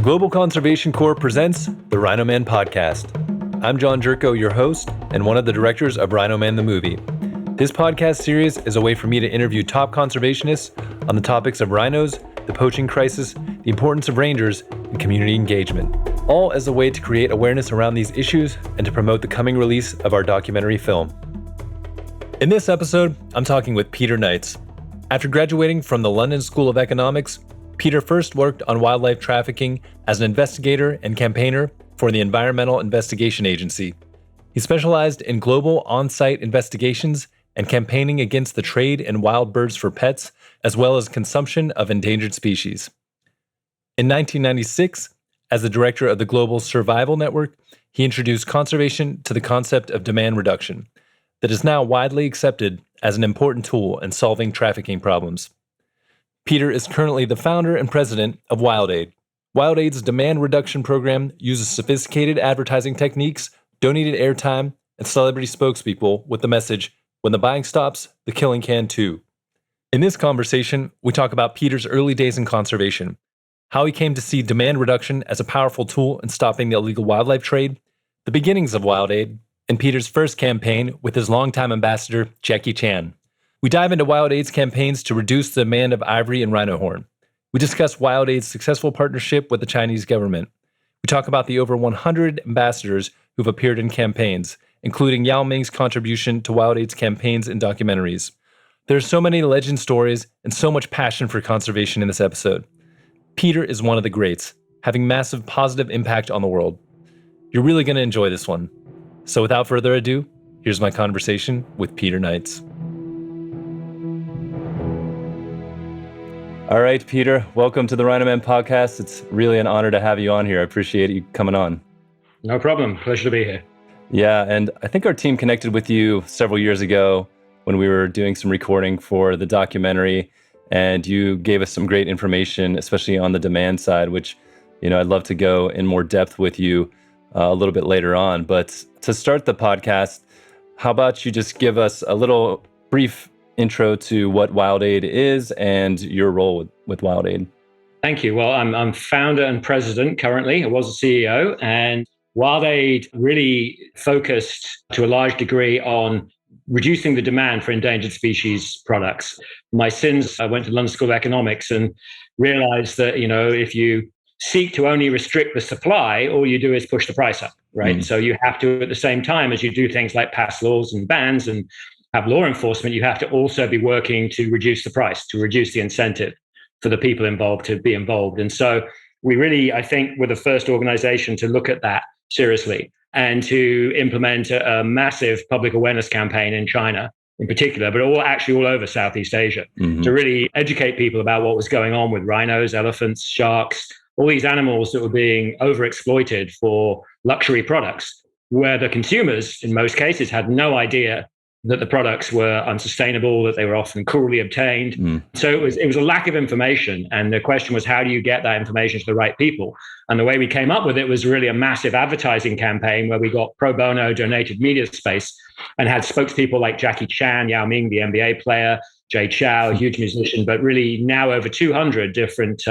Global Conservation Corps presents the RHINO Man podcast. I'm John Jerko, your host, and one of the directors of RHINO Man the movie. This podcast series is a way for me to interview top conservationists on the topics of rhinos, the poaching crisis, the importance of rangers, and community engagement, all as a way to create awareness around these issues and to promote the coming release of our documentary film. In this episode, I'm talking with Peter Knights. After graduating from the London School of Economics, Peter first worked on wildlife trafficking as an investigator and campaigner for the Environmental Investigation Agency. He specialized in global on-site investigations and campaigning against the trade in wild birds for pets, as well as consumption of endangered species. In 1996, as the director of the Global Survival Network, he introduced conservation to the concept of demand reduction that is now widely accepted as an important tool in solving trafficking problems. Peter is currently the founder and president of WildAid. WildAid's demand reduction program uses sophisticated advertising techniques, donated airtime, and celebrity spokespeople with the message, "When the buying stops, the killing can too." In this conversation, we talk about Peter's early days in conservation, how he came to see demand reduction as a powerful tool in stopping the illegal wildlife trade, the beginnings of WildAid, and Peter's first campaign with his longtime ambassador, Jackie Chan. We dive into WildAid's campaigns to reduce the demand of ivory and rhino horn. We discuss WildAid's successful partnership with the Chinese government. We talk about the over 100 ambassadors who've appeared in campaigns, including Yao Ming's contribution to WildAid's campaigns and documentaries. There's so many legend stories and so much passion for conservation in this episode. Peter is one of the greats, having massive positive impact on the world. You're really going to enjoy this one. So without further ado, here's my conversation with Peter Knights. All right, Peter, welcome to the RHINO Man podcast. It's really an honor to have you on here. I appreciate you coming on. No problem. Pleasure to be here. Yeah, and I think our team connected with you several years ago when we were doing some recording for the documentary, and you gave us some great information, especially on the demand side, which, I'd love to go in more depth with you a little bit later on. But to start the podcast, how about you just give us a little brief intro to what WildAid is and your role with WildAid. Thank you. Well, I'm founder and president currently. I was a CEO, and WildAid really focused to a large degree on reducing the demand for endangered species products. I went to London School of Economics and realized that, if you seek to only restrict the supply, all you do is push the price up, right? So you have to, at the same time as you do things like pass laws and bans and have law enforcement, you have to also be working to reduce the price, to reduce the incentive for the people involved to be involved. And so we really, I think, were the first organization to look at that seriously and to implement a massive public awareness campaign in China in particular, but all over Southeast Asia, to really educate people about what was going on with rhinos, elephants, sharks, all these animals that were being overexploited for luxury products, where the consumers, in most cases, had no idea that the products were unsustainable, that they were often cruelly obtained. So it was a lack of information. And the question was, how do you get that information to the right people? And the way we came up with it was really a massive advertising campaign where we got pro bono donated media space and had spokespeople like Jackie Chan, Yao Ming, the NBA player, Jay Chou, a huge musician, but really now over 200 different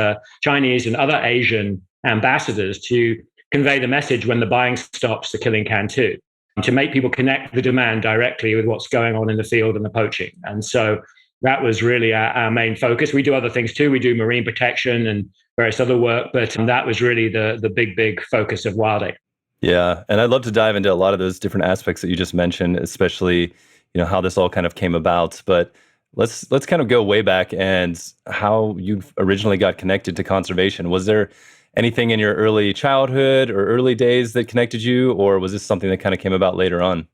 Chinese and other Asian ambassadors to convey the message, when the buying stops, the killing can too, to make people connect the demand directly with what's going on in the field and the poaching. And so that was really our main focus. We do other things too. We do marine protection and various other work, but that was really the big focus of WildAid. Yeah, and I'd love to dive into a lot of those different aspects that you just mentioned, especially, how this all kind of came about. But let's kind of go way back and how you originally got connected to conservation. Was there anything in your early childhood or early days that connected you, or was this something that kind of came about later on?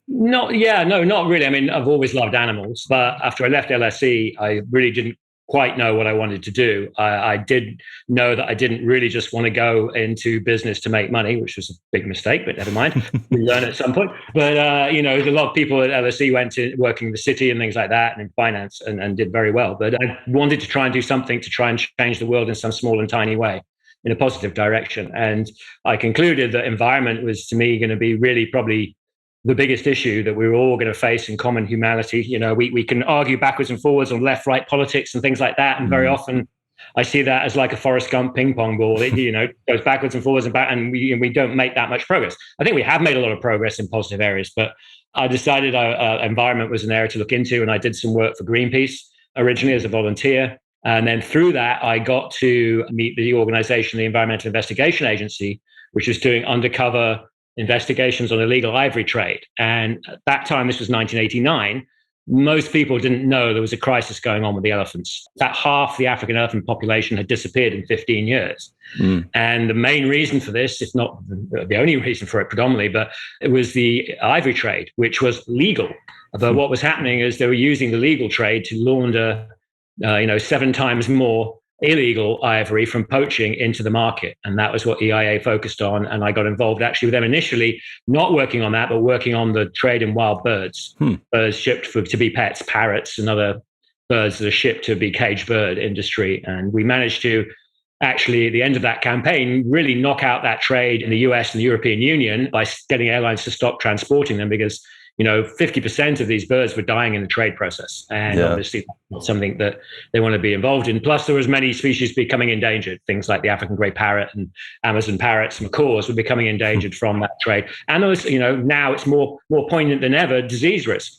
No, not really. I mean, I've always loved animals, but after I left LSE, I really didn't quite know what I wanted to do. I did know that I didn't really just want to go into business to make money, which was a big mistake, but never mind. We learn at some point. But, a lot of people at LSE went to working in the city and things like that and in finance and did very well. But I wanted to try and do something to try and change the world in some small and tiny way, in a positive direction. And I concluded that environment was, to me, going to be really probably the biggest issue that we were all going to face in common humanity. We can argue backwards and forwards on left-right politics and things like that. And very often I see that as like a Forrest Gump ping pong ball. It, goes backwards and forwards and back, and we don't make that much progress. I think we have made a lot of progress in positive areas, but I decided environment was an area to look into, and I did some work for Greenpeace originally as a volunteer. And then through that, I got to meet the organization, the Environmental Investigation Agency, which was doing undercover investigations on illegal ivory trade. And at that time, this was 1989, most people didn't know there was a crisis going on with the elephants. That half the African elephant population had disappeared in 15 years. And the main reason for this, if not the only reason for it predominantly, but it was the ivory trade, which was legal. But what was happening is they were using the legal trade to launder 7 times more illegal ivory from poaching into the market. And that was what EIA focused on. And I got involved actually with them initially, not working on that, but working on the trade in wild birds, birds shipped to be pets, parrots and other birds that are shipped to be caged bird industry. And we managed to actually, at the end of that campaign, really knock out that trade in the US and the European Union by getting airlines to stop transporting them, because 50% of these birds were dying in the trade process. And obviously that's not something that they want to be involved in. Plus, there was many species becoming endangered. Things like the African grey parrot and Amazon parrots, macaws were becoming endangered from that trade. And those, now it's more poignant than ever, disease risk.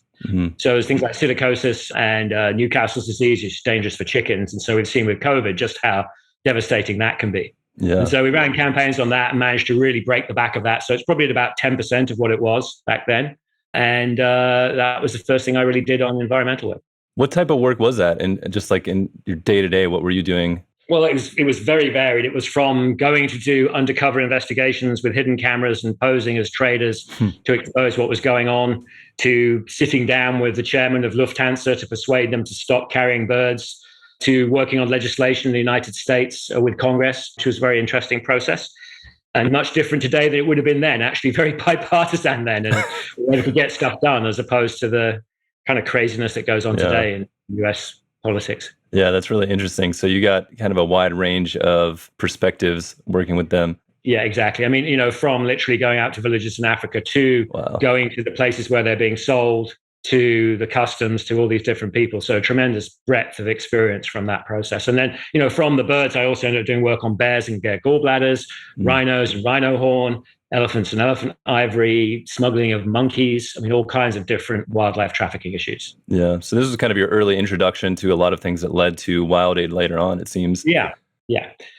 So there's things like psittacosis and Newcastle's disease, which is dangerous for chickens. And so we've seen with COVID just how devastating that can be. And so we ran campaigns on that and managed to really break the back of that. So it's probably at about 10% of what it was back then. And that was the first thing I really did on environmental work. What type of work was that? And just like in your day-to-day, what were you doing? Well, it was very varied. It was from going to do undercover investigations with hidden cameras and posing as traders to expose what was going on, to sitting down with the chairman of Lufthansa to persuade them to stop carrying birds, to working on legislation in the United States with Congress, which was a very interesting process. And much different today than it would have been then, actually very bipartisan then, and we could get stuff done as opposed to the kind of craziness that goes on today in US politics. Yeah, that's really interesting. So you got kind of a wide range of perspectives working with them. Yeah, exactly. I mean, from literally going out to villages in Africa to going to the places where they're being sold, to the customs, to all these different people. So tremendous breadth of experience from that process. And then, from the birds, I also ended up doing work on bears and bear gallbladders, rhinos and rhino horn, elephants and elephant ivory, smuggling of monkeys. I mean, all kinds of different wildlife trafficking issues. Yeah. So this was kind of your early introduction to a lot of things that led to WildAid later on, it seems. Yeah.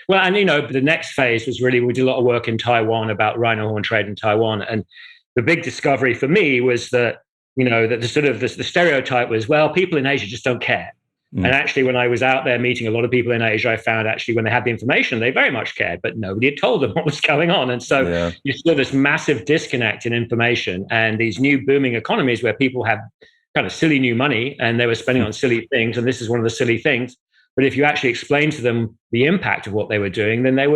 Well, and, the next phase was really, we did a lot of work in Taiwan about rhino horn trade in Taiwan. And the big discovery for me was that, that the sort of the stereotype was, well, people in Asia just don't care. And actually, when I was out there meeting a lot of people in Asia, I found actually when they had the information, they very much cared, but nobody had told them what was going on. And so you saw this massive disconnect in information and these new booming economies where people have kind of silly new money and they were spending on silly things. And this is one of the silly things. But if you actually explained to them the impact of what they were doing, then they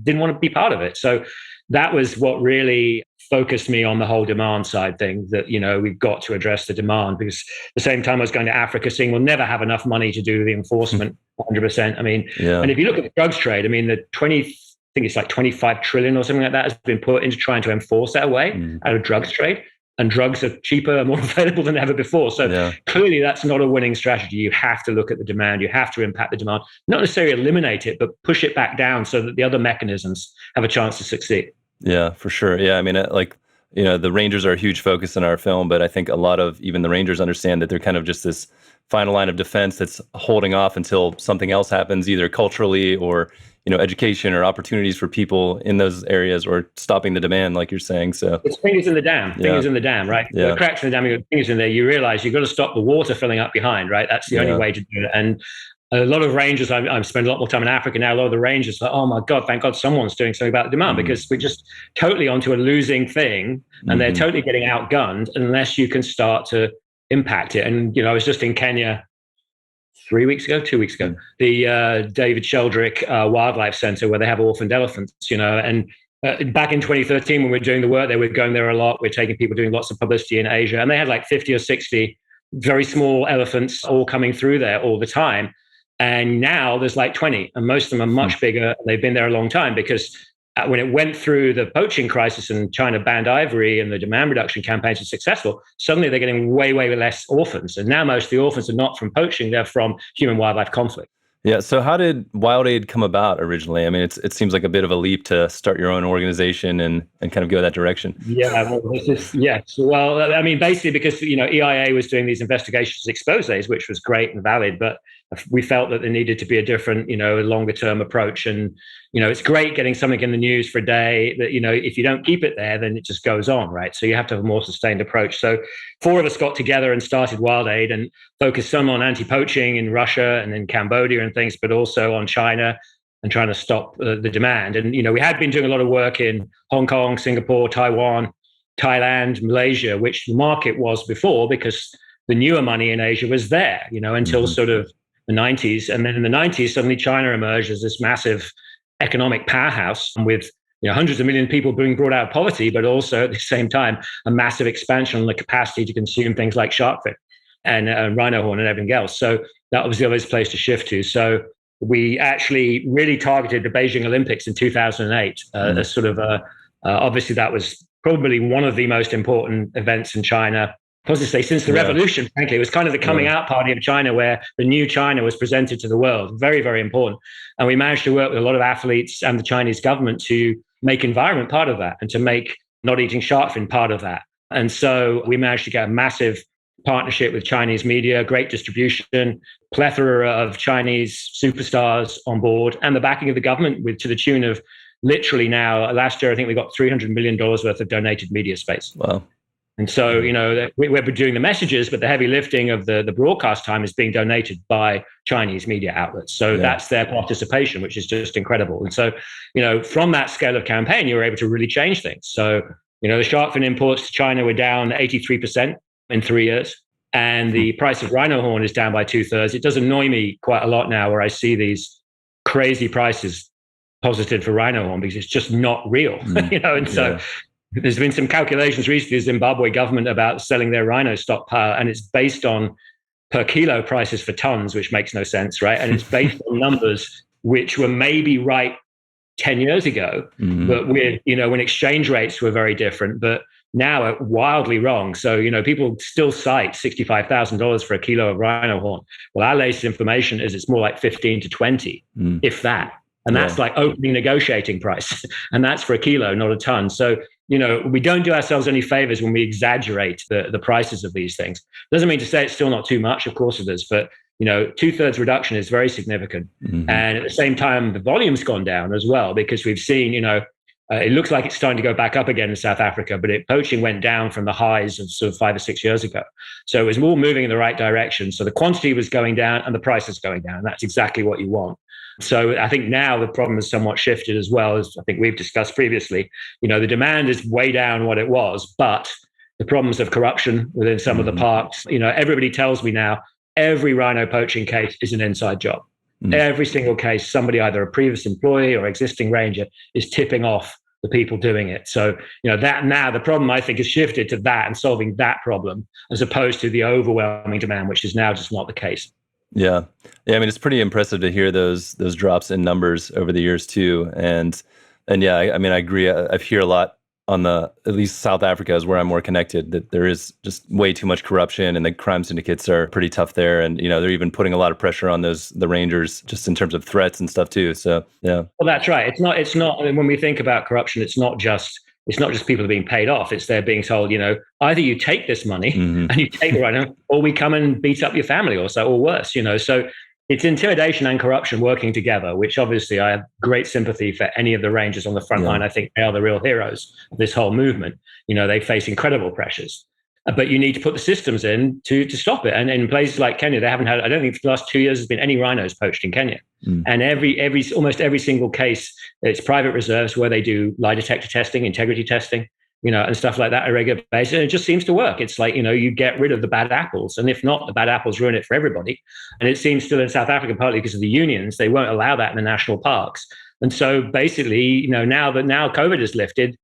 didn't want to be part of it. So that was what really focused me on the whole demand side thing, that, we've got to address the demand, because at the same time I was going to Africa seeing we'll never have enough money to do the enforcement 100%. I mean, and if you look at the drugs trade, I mean, I think it's like 25 trillion or something like that has been put into trying to enforce that away out of drugs trade. And drugs are cheaper and more available than ever before. So clearly that's not a winning strategy. You have to look at the demand. You have to impact the demand, not necessarily eliminate it, but push it back down so that the other mechanisms have a chance to succeed. Yeah, for sure. Yeah, I mean, the Rangers are a huge focus in our film, but I think a lot of even the Rangers understand that they're kind of just this final line of defense that's holding off until something else happens, either culturally or, education or opportunities for people in those areas, or stopping the demand, like you're saying. So it's fingers in the dam, right? The cracks in the dam, you got fingers in there. You realize you've got to stop the water filling up behind, right? That's the only way to do it. And a lot of rangers, I've spent a lot more time in Africa now. A lot of the rangers are like, oh my God, thank God someone's doing something about the demand, because we're just totally onto a losing thing and they're totally getting outgunned unless you can start to impact it. And, I was just in Kenya 2 weeks ago, the David Sheldrick Wildlife Center, where they have orphaned elephants, and back in 2013, when we were doing the work, they were going there a lot. We're taking people doing lots of publicity in Asia, and they had like 50 or 60 very small elephants all coming through there all the time. And now there's like 20, and most of them are much bigger. They've been there a long time, because when it went through the poaching crisis and China banned ivory and the demand reduction campaigns are successful, suddenly they're getting way, way less orphans. And now most of the orphans are not from poaching, they're from human-wildlife conflict. Yeah. So how did WildAid come about originally? I mean, it seems like a bit of a leap to start your own organization and kind of go that direction. Yeah, well, yes. Well, I mean, basically because EIA was doing these investigations exposés, which was great and valid, but we felt that there needed to be a different, longer term approach. And it's great getting something in the news for a day that if you don't keep it there, then it just goes on, right? So you have to have a more sustained approach. So 4 of us got together and started WildAid and focused some on anti-poaching in Russia and in Cambodia and things, but also on China and trying to stop the demand. And, we had been doing a lot of work in Hong Kong, Singapore, Taiwan, Thailand, Malaysia, which the market was before because the newer money in Asia was there, until sort of the 90s. And then in the 90s, suddenly China emerged as this massive economic powerhouse with hundreds of millions of people being brought out of poverty, but also at the same time, a massive expansion on the capacity to consume things like shark fin and rhino horn and everything else. So that was the obvious place to shift to. So we actually really targeted the Beijing Olympics in 2008 as sort of obviously that was probably one of the most important events in China. Possibly since the revolution, frankly, it was kind of the coming out party of China where the new China was presented to the world. Very, very important. And we managed to work with a lot of athletes and the Chinese government to make environment part of that and to make not eating shark fin part of that. And so we managed to get a massive partnership with Chinese media, great distribution, plethora of Chinese superstars on board, and the backing of the government to the tune of literally now, last year, I think we got $300 million worth of donated media space. Wow. And so, we're doing the messages, but the heavy lifting of the broadcast time is being donated by Chinese media outlets. So that's their participation, which is just incredible. And so, from that scale of campaign, you were able to really change things. So, the shark fin imports to China were down 83% in 3 years. And the price of rhino horn is down by 2/3. It does annoy me quite a lot now where I see these crazy prices posited for rhino horn because it's just not real, and so there's been some calculations recently, the Zimbabwe government about selling their rhino stockpile, and it's based on per kilo prices for tons, which makes no sense, right? And it's based on numbers which were maybe right 10 years ago, but with, when exchange rates were very different, but now are wildly wrong. So, people still cite $65,000 for a kilo of rhino horn. Well, our latest information is it's more like 15 to 20, if that. And that's like opening negotiating price. And that's for a kilo, not a ton. So, we don't do ourselves any favors when we exaggerate the prices of these things. Doesn't mean to say it's still not too much. Of course it is. But, 2/3 reduction is very significant. And at the same time, the volume's gone down as well, because we've seen, it looks like it's starting to go back up again in South Africa, but poaching went down from the highs of sort of 5 or 6 years ago. So it was all moving in the right direction. So the quantity was going down and the price is going down. That's exactly what you want. So I think now the problem has somewhat shifted as well, as I think we've discussed previously. The demand is way down what it was, but the problems of corruption within some of the parks, everybody tells me now, every rhino poaching case is an inside job. Every single case, somebody, either a previous employee or existing ranger, is tipping off the people doing it. So, that now the problem, I think, has shifted to that and solving that problem as opposed to the overwhelming demand, which is now just not the case. Yeah. I mean, it's pretty impressive to hear those drops in numbers over the years too. And yeah, I mean, I agree. I hear a lot on at least South Africa is where I'm more connected, that there is just way too much corruption and the crime syndicates are pretty tough there. And, they're even putting a lot of pressure on the rangers just in terms of threats and stuff too. So, yeah. Well, that's right. It's not, when we think about corruption, it's not just people being paid off. It's they're being told, either you take this money and you take the rhino, or we come and beat up your family or worse, So it's intimidation and corruption working together, which obviously I have great sympathy for any of the rangers on the front line. I think they are the real heroes of this whole movement. They face incredible pressures, but you need to put the systems in to stop it. And in places like Kenya, they haven't had, I don't think for the last 2 years, there's been any rhinos poached in Kenya. And almost every single case, it's private reserves where they do lie detector testing, integrity testing, and stuff like that on a regular basis. And it just seems to work. It's like, you get rid of the bad apples. And if not, the bad apples ruin it for everybody. And it seems still in South Africa, partly because of the unions, they won't allow that in the national parks. And so basically, now COVID is lifted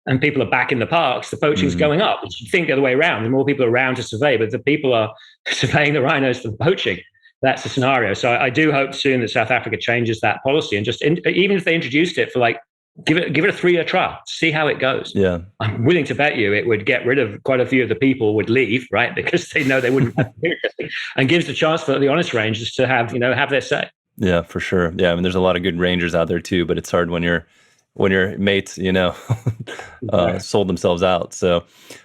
and people are back in the parks, the poaching's going up. You think the other way around, the more people are around to survey, but the people are surveying the rhinos for the poaching. That's the scenario. So I do hope soon that South Africa changes that policy and just, even if they introduced it for give it a 3-year trial, see how it goes. Yeah. I'm willing to bet you it would get rid of quite a few of the people would leave, right? Because they know they wouldn't have to do it, and gives the chance for the honest rangers to have their say. Yeah, for sure. Yeah, I mean, there's a lot of good rangers out there too, but it's hard when your mates, Exactly. sold themselves out. So,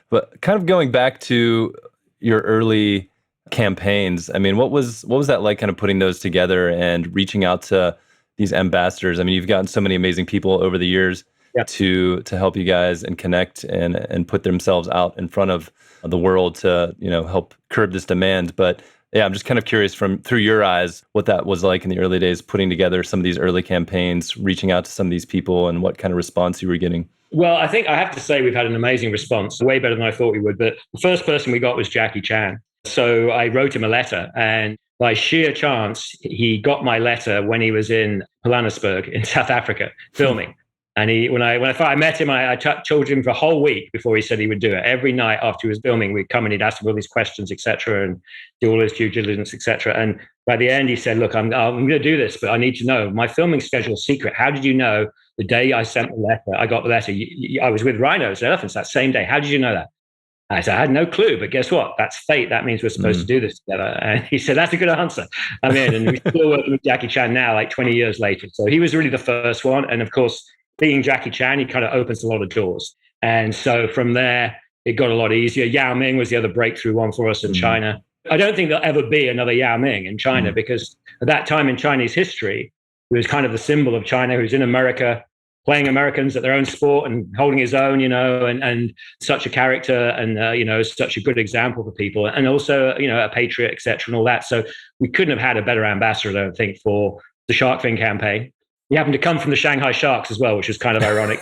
but kind of going back to your early campaigns, I mean, what was that like, kind of putting those together and reaching out to these ambassadors? I mean, you've gotten so many amazing people over the years Yeah. to help you guys and connect and put themselves out in front of the world to help curb this demand, but yeah, I'm just kind of curious from through your eyes what that was like in the early days, putting together some of these early campaigns, reaching out to some of these people, and what kind of response you were getting. Well, I think I have to say we've had an amazing response, way better than I thought we would. But the first person we got was Jackie Chan. So I wrote him a letter, and by sheer chance, he got my letter when he was in Johannesburg in South Africa filming. And when I met him, I told him for a whole week before he said he would do it. Every night after he was filming, we'd come and he'd ask him all these questions, etc., and do all his due diligence, etc. And by the end, he said, "Look, I'm going to do this, but I need to know my filming schedule is secret. How did you know the day I sent the letter? I got the letter. I was with rhinos and elephants that same day. How did you know that?" I said, "I had no clue, but guess what? That's fate. That means we're supposed to do this together." And he said, "That's a good answer. I'm in." And we're still working with Jackie Chan now, like 20 years later. So he was really the first one. And of course, being Jackie Chan, he kind of opens a lot of doors. And so from there, it got a lot easier. Yao Ming was the other breakthrough one for us in China. I don't think there'll ever be another Yao Ming in China because at that time in Chinese history, he was kind of the symbol of China, who's in America, playing Americans at their own sport and holding his own, and such a character and, such a good example for people. And also, a patriot, et cetera, and all that. So we couldn't have had a better ambassador, I don't think, for the shark fin campaign. He happened to come from the Shanghai Sharks as well, which was kind of ironic.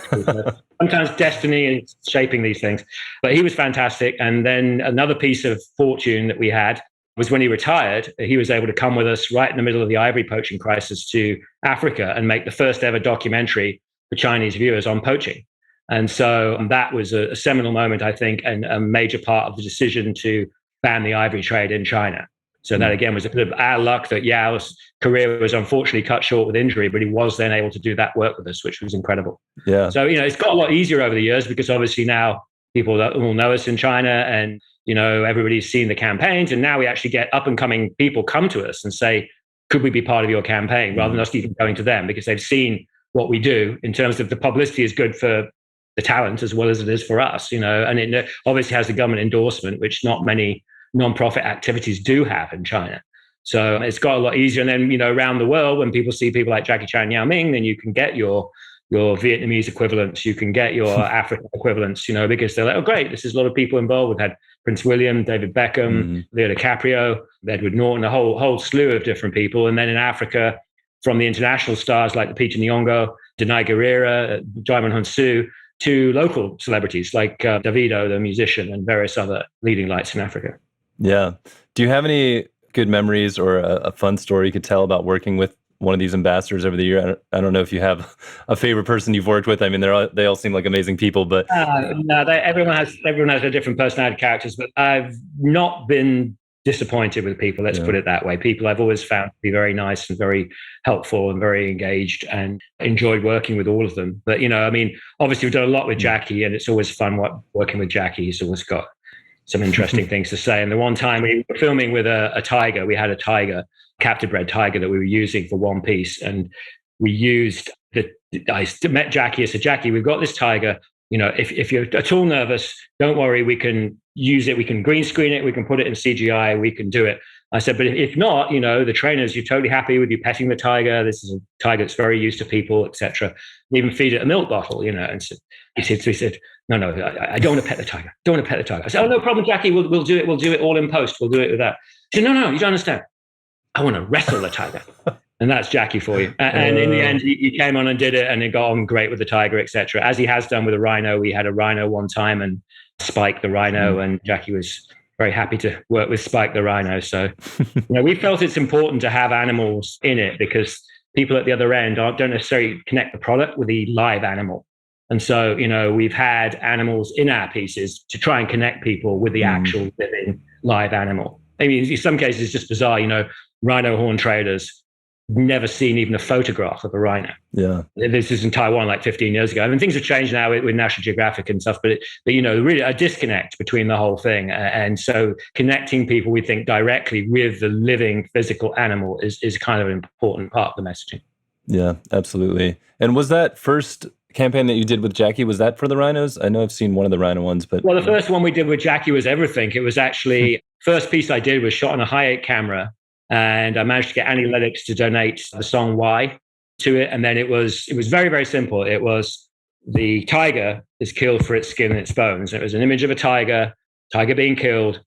Sometimes destiny is shaping these things. But he was fantastic. And then another piece of fortune that we had was when he retired, he was able to come with us right in the middle of the ivory poaching crisis to Africa and make the first ever documentary for Chinese viewers on poaching. And so that was a seminal moment, I think, and a major part of the decision to ban the ivory trade in China. So that again was a bit of our luck that Yao's career was unfortunately cut short with injury, but he was then able to do that work with us, which was incredible. Yeah. So, it's got a lot easier over the years because obviously now people will know us in China and, everybody's seen the campaigns. And now we actually get up and coming people come to us and say, could we be part of your campaign rather than us even going to them because they've seen what we do in terms of the publicity is good for the talent as well as it is for us, and it obviously has the government endorsement, which not many non-profit activities do have in China. So it's got a lot easier. And then, around the world, when people see people like Jackie Chan, Yao Ming, then you can get your Vietnamese equivalents, you can get your African equivalents, because they're like, oh, great, this is a lot of people involved. We've had Prince William, David Beckham, Leo DiCaprio, Edward Norton, a whole slew of different people. And then in Africa, from the international stars like the Peter Nyong'o, Denai Guerrera, Jaimin Hunsu, to local celebrities like Davido, the musician, and various other leading lights in Africa. Yeah. Do you have any good memories or a fun story you could tell about working with one of these ambassadors over the year? I don't know if you have a favorite person you've worked with. I mean, they all seem like amazing people, but no, everyone has a different personality characters. But I've not been disappointed with people. Let's put it that way. People I've always found to be very nice and very helpful and very engaged, and enjoyed working with all of them. But obviously we've done a lot with Jackie, and it's always fun working with Jackie. He's always got some interesting things to say. And the one time we were filming with a tiger, we had a tiger, captive bred tiger that we were using for one piece. And we used I met Jackie. I said, Jackie, we've got this tiger. If you're at all nervous, don't worry. We can use it. We can green screen it. We can put it in CGI. We can do it. I said, but if not, the trainers, you're totally happy with you petting the tiger. This is a tiger that's very used to people, etc. Even feed it a milk bottle, And so he said, no, I don't want to pet the tiger. Don't want to pet the tiger. I said, oh, no problem, Jackie. We'll do it. We'll do it all in post. We'll do it with that. He said, no, you don't understand. I want to wrestle the tiger. And that's Jackie for you. And in the end, he came on and did it, and it got on great with the tiger, etc. As he has done with a rhino. We had a rhino one time, and Spike the rhino, and Jackie was very happy to work with Spike the rhino. So, we felt it's important to have animals in it because people at the other end don't necessarily connect the product with the live animal. And so, we've had animals in our pieces to try and connect people with the actual living live animal. I mean, in some cases, it's just bizarre, rhino horn traders never seen even a photograph of a rhino. Yeah. This is in Taiwan like 15 years ago. I mean, things have changed now with National Geographic and stuff, but really a disconnect between the whole thing. And so connecting people, we think, directly with the living physical animal is kind of an important part of the messaging. Yeah, absolutely. And was that first campaign that you did with Jackie, was that for the rhinos? I know I've seen one of the rhino ones, but... Well, the first one we did with Jackie was everything. It was actually, first piece I did was shot on a high-8 camera, and I managed to get Annie Lennox to donate the song Why to it. And then it was very, very simple. It was the tiger is killed for its skin and its bones. It was an image of a tiger being killed,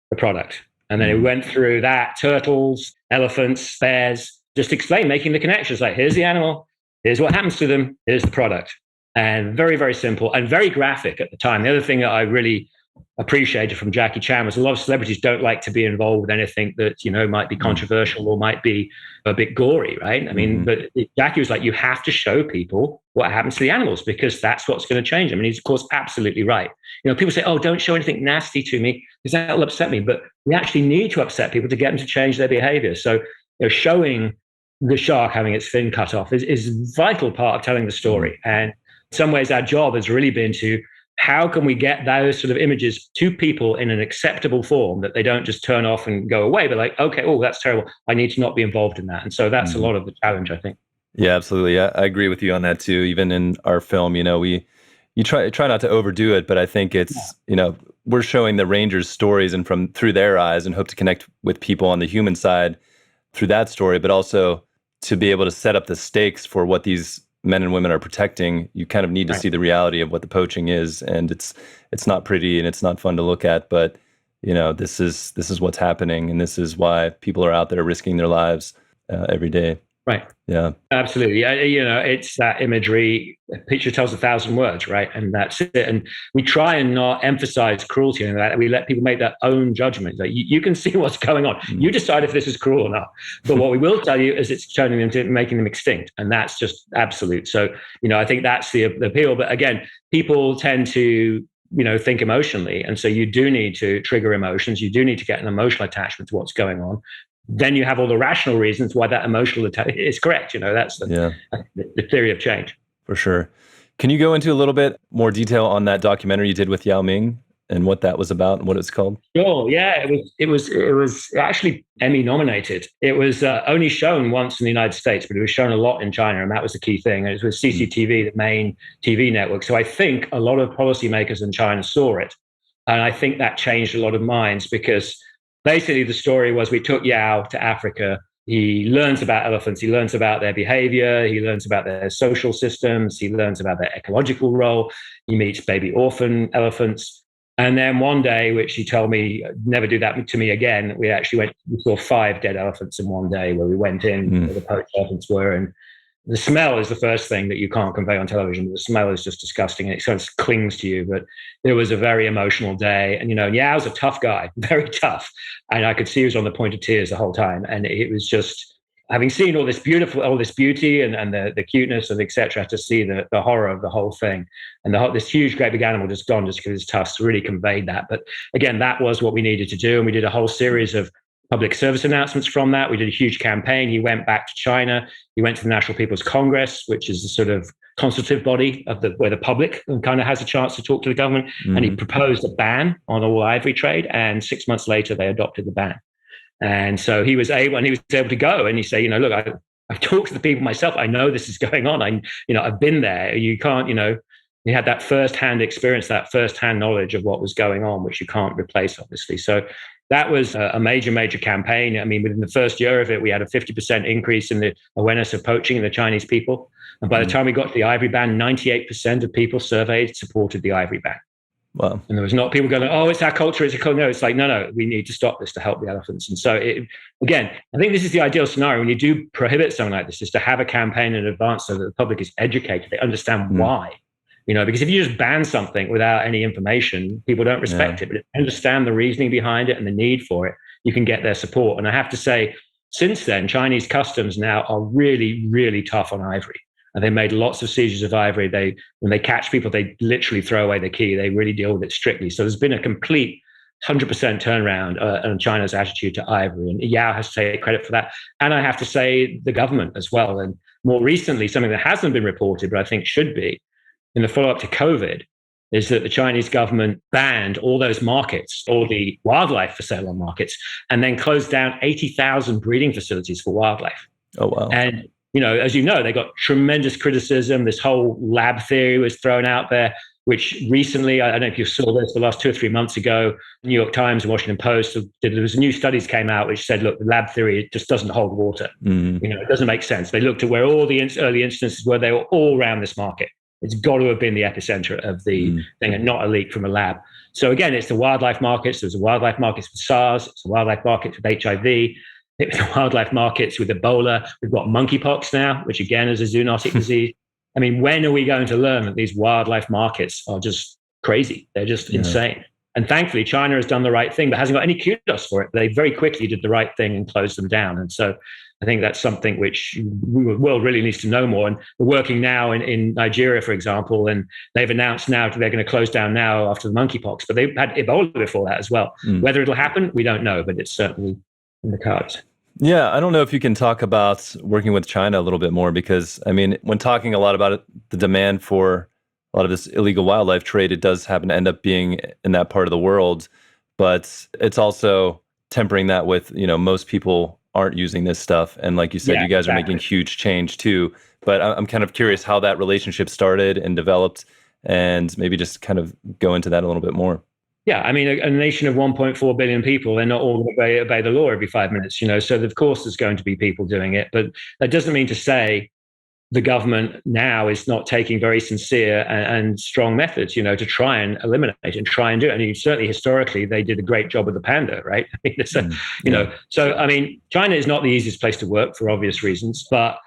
the product. And then it went through that, turtles, elephants, bears, just explain, making the connections. Like, here's the animal, here's what happens to them, here's the product. And very, very simple and very graphic at the time. The other thing that I really appreciated from Jackie Chan was a lot of celebrities don't like to be involved with anything that, might be controversial or might be a bit gory, right? I mean, but Jackie was like, you have to show people what happens to the animals because that's what's going to change them. And he's, of course, absolutely right. People say, oh, don't show anything nasty to me because that will upset me. But we actually need to upset people to get them to change their behavior. So showing the shark having its fin cut off is a vital part of telling the story. And in some ways, our job has really been to how can we get those sort of images to people in an acceptable form that they don't just turn off and go away, but like, okay, oh, that's terrible. I need to not be involved in that. And so that's a lot of the challenge, I think. Yeah, absolutely. I agree with you on that too. Even in our film, you try not to overdo it, but I think it's, we're showing the Rangers' stories and through their eyes and hope to connect with people on the human side through that story, but also to be able to set up the stakes for what these men and women are protecting. You kind of need to see the reality of what the poaching is, and it's not pretty and it's not fun to look at, but this is what's happening, and this is why people are out there risking their lives every day. Right. Yeah. Absolutely. It's that imagery. A picture tells 1,000 words, right? And that's it. And we try and not emphasize cruelty and that. We let people make their own judgment. Like you can see what's going on. You decide if this is cruel or not. But what we will tell you is it's turning them to making them extinct, and that's just absolute. So I think that's the appeal. But again, people tend to think emotionally, and so you do need to trigger emotions. You do need to get an emotional attachment to what's going on. Then you have all the rational reasons why that emotional attack is correct. That's the theory of change. For sure. Can you go into a little bit more detail on that documentary you did with Yao Ming and what that was about and what it's called? Sure. Yeah, it was actually Emmy nominated. It was only shown once in the United States, but it was shown a lot in China, and that was the key thing. It was CCTV, the main TV network. So I think a lot of policymakers in China saw it, and I think that changed a lot of minds because basically, the story was we took Yao to Africa. He learns about elephants. He learns about their behavior. He learns about their social systems. He learns about their ecological role. He meets baby orphan elephants. And then one day, which he told me, never do that to me again, we saw 5 dead elephants in one day where we went in where the poached elephants were. And the smell is the first thing that you can't convey on television. The smell is just disgusting, and it sort of clings to you. But it was a very emotional day. And, Yao's a tough guy, very tough. And I could see he was on the point of tears the whole time. And it was just, having seen all this beauty and the cuteness and et cetera, to see the horror of the whole thing. And this huge, great big animal just gone just because his tusks really conveyed that. But again, that was what we needed to do. And we did a whole series of public service announcements from that. We did a huge campaign. He went back to China. He went to the National People's Congress, which is the sort of consultative body where the public kind of has a chance to talk to the government. And he proposed a ban on all ivory trade. And 6 months later, they adopted the ban. And so he was able to go and he said, look, I've talked to the people myself. I know this is going on. I've been there. You can't, he had that firsthand experience, that firsthand knowledge of what was going on, which you can't replace, obviously. So that was a major, major campaign. I mean, within the first year of it, we had a 50% increase in the awareness of poaching in the Chinese people. And by the time we got to the ivory ban, 98% of people surveyed supported the ivory ban. Wow. And there was not people going, oh, it's our culture, it's a culture. No, it's like, no, we need to stop this to help the elephants. And so, again, I think this is the ideal scenario when you do prohibit something like this, is to have a campaign in advance so that the public is educated. They understand why. Because if you just ban something without any information, people don't respect it. But if you understand the reasoning behind it and the need for it, you can get their support. And I have to say, since then, Chinese customs now are really, really tough on ivory. And they made lots of seizures of ivory. When they catch people, they literally throw away the key. They really deal with it strictly. So there's been a complete 100% turnaround on China's attitude to ivory. And Yao has to take credit for that. And I have to say the government as well. And more recently, something that hasn't been reported, but I think should be, in the follow-up to COVID, is that the Chinese government banned all those markets, all the wildlife for sale on markets, and then closed down 80,000 breeding facilities for wildlife. Oh, wow. And, as you know, they got tremendous criticism. This whole lab theory was thrown out there, which recently, I don't know if you saw this, the last 2 or 3 months ago, New York Times and Washington Post, there was new studies came out which said, look, the lab theory just doesn't hold water. It doesn't make sense. They looked at where all the early instances were. They were all around this market. It's got to have been the epicenter of the thing and not a leak from a lab. So again, it's the wildlife markets. There's the wildlife markets for SARS. It's the wildlife markets with HIV. It's the wildlife markets with Ebola. We've got monkeypox now, which again is a zoonotic disease. I mean, when are we going to learn that these wildlife markets are just crazy? They're just insane. And thankfully, China has done the right thing, but hasn't got any kudos for it. They very quickly did the right thing and closed them down. And so I think that's something which the world really needs to know more. And we're working now in Nigeria, for example, and they've announced now that they're going to close down now after the monkeypox, but they've had Ebola before that as well. Whether it'll happen, we don't know, but it's certainly in the cards. Yeah, I don't know if you can talk about working with China a little bit more, because, I mean, when talking a lot about it, the demand for a lot of this illegal wildlife trade, it does happen to end up being in that part of the world. But it's also tempering that with, most people aren't using this stuff. And like you said, you guys are making huge change too. But I'm kind of curious how that relationship started and developed, and maybe just kind of go into that a little bit more. Yeah, I mean, a nation of 1.4 billion people, they're not all going to obey the law every 5 minutes, So of course there's going to be people doing it, but that doesn't mean to say the government now is not taking very sincere and strong methods, to try and eliminate and try and do it. I mean, certainly historically they did a great job with the panda, right? I mean, so I mean, China is not the easiest place to work for obvious reasons, but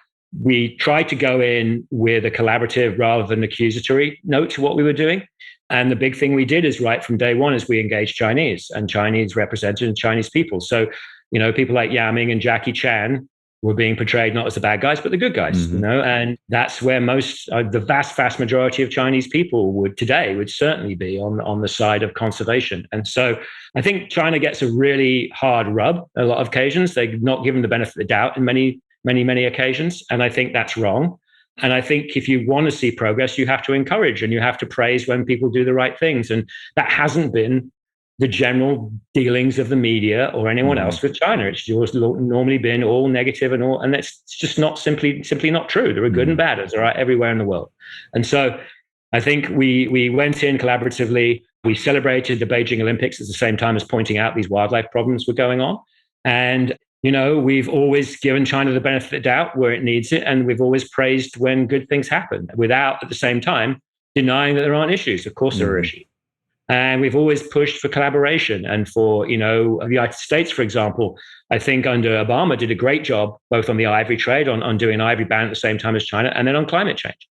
we tried to go in with a collaborative rather than accusatory note to what we were doing. And the big thing we did is right from day one is we engaged Chinese and Chinese represented and Chinese people. So, people like Yao Ming and Jackie Chan were being portrayed not as the bad guys, but the good guys, and that's where the vast majority of Chinese people would certainly be on the side of conservation. And so I think China gets a really hard rub a lot of occasions. They're not given the benefit of the doubt in many occasions. And I think that's wrong. And I think if you want to see progress, you have to encourage and you have to praise when people do the right things. And that hasn't been the general dealings of the media or anyone else with China. It's just normally been all negative and it's just not simply not true. There are good and bad, as there are everywhere in the world. And so I think we went in collaboratively. We celebrated the Beijing Olympics at the same time as pointing out these wildlife problems were going on. And we've always given China the benefit of the doubt where it needs it, and we've always praised when good things happen without, at the same time, denying that there aren't issues. Of course, there are issues. And we've always pushed for collaboration. And for, the United States, for example, I think under Obama did a great job, both on the ivory trade, on doing an ivory ban at the same time as China, and then on climate change.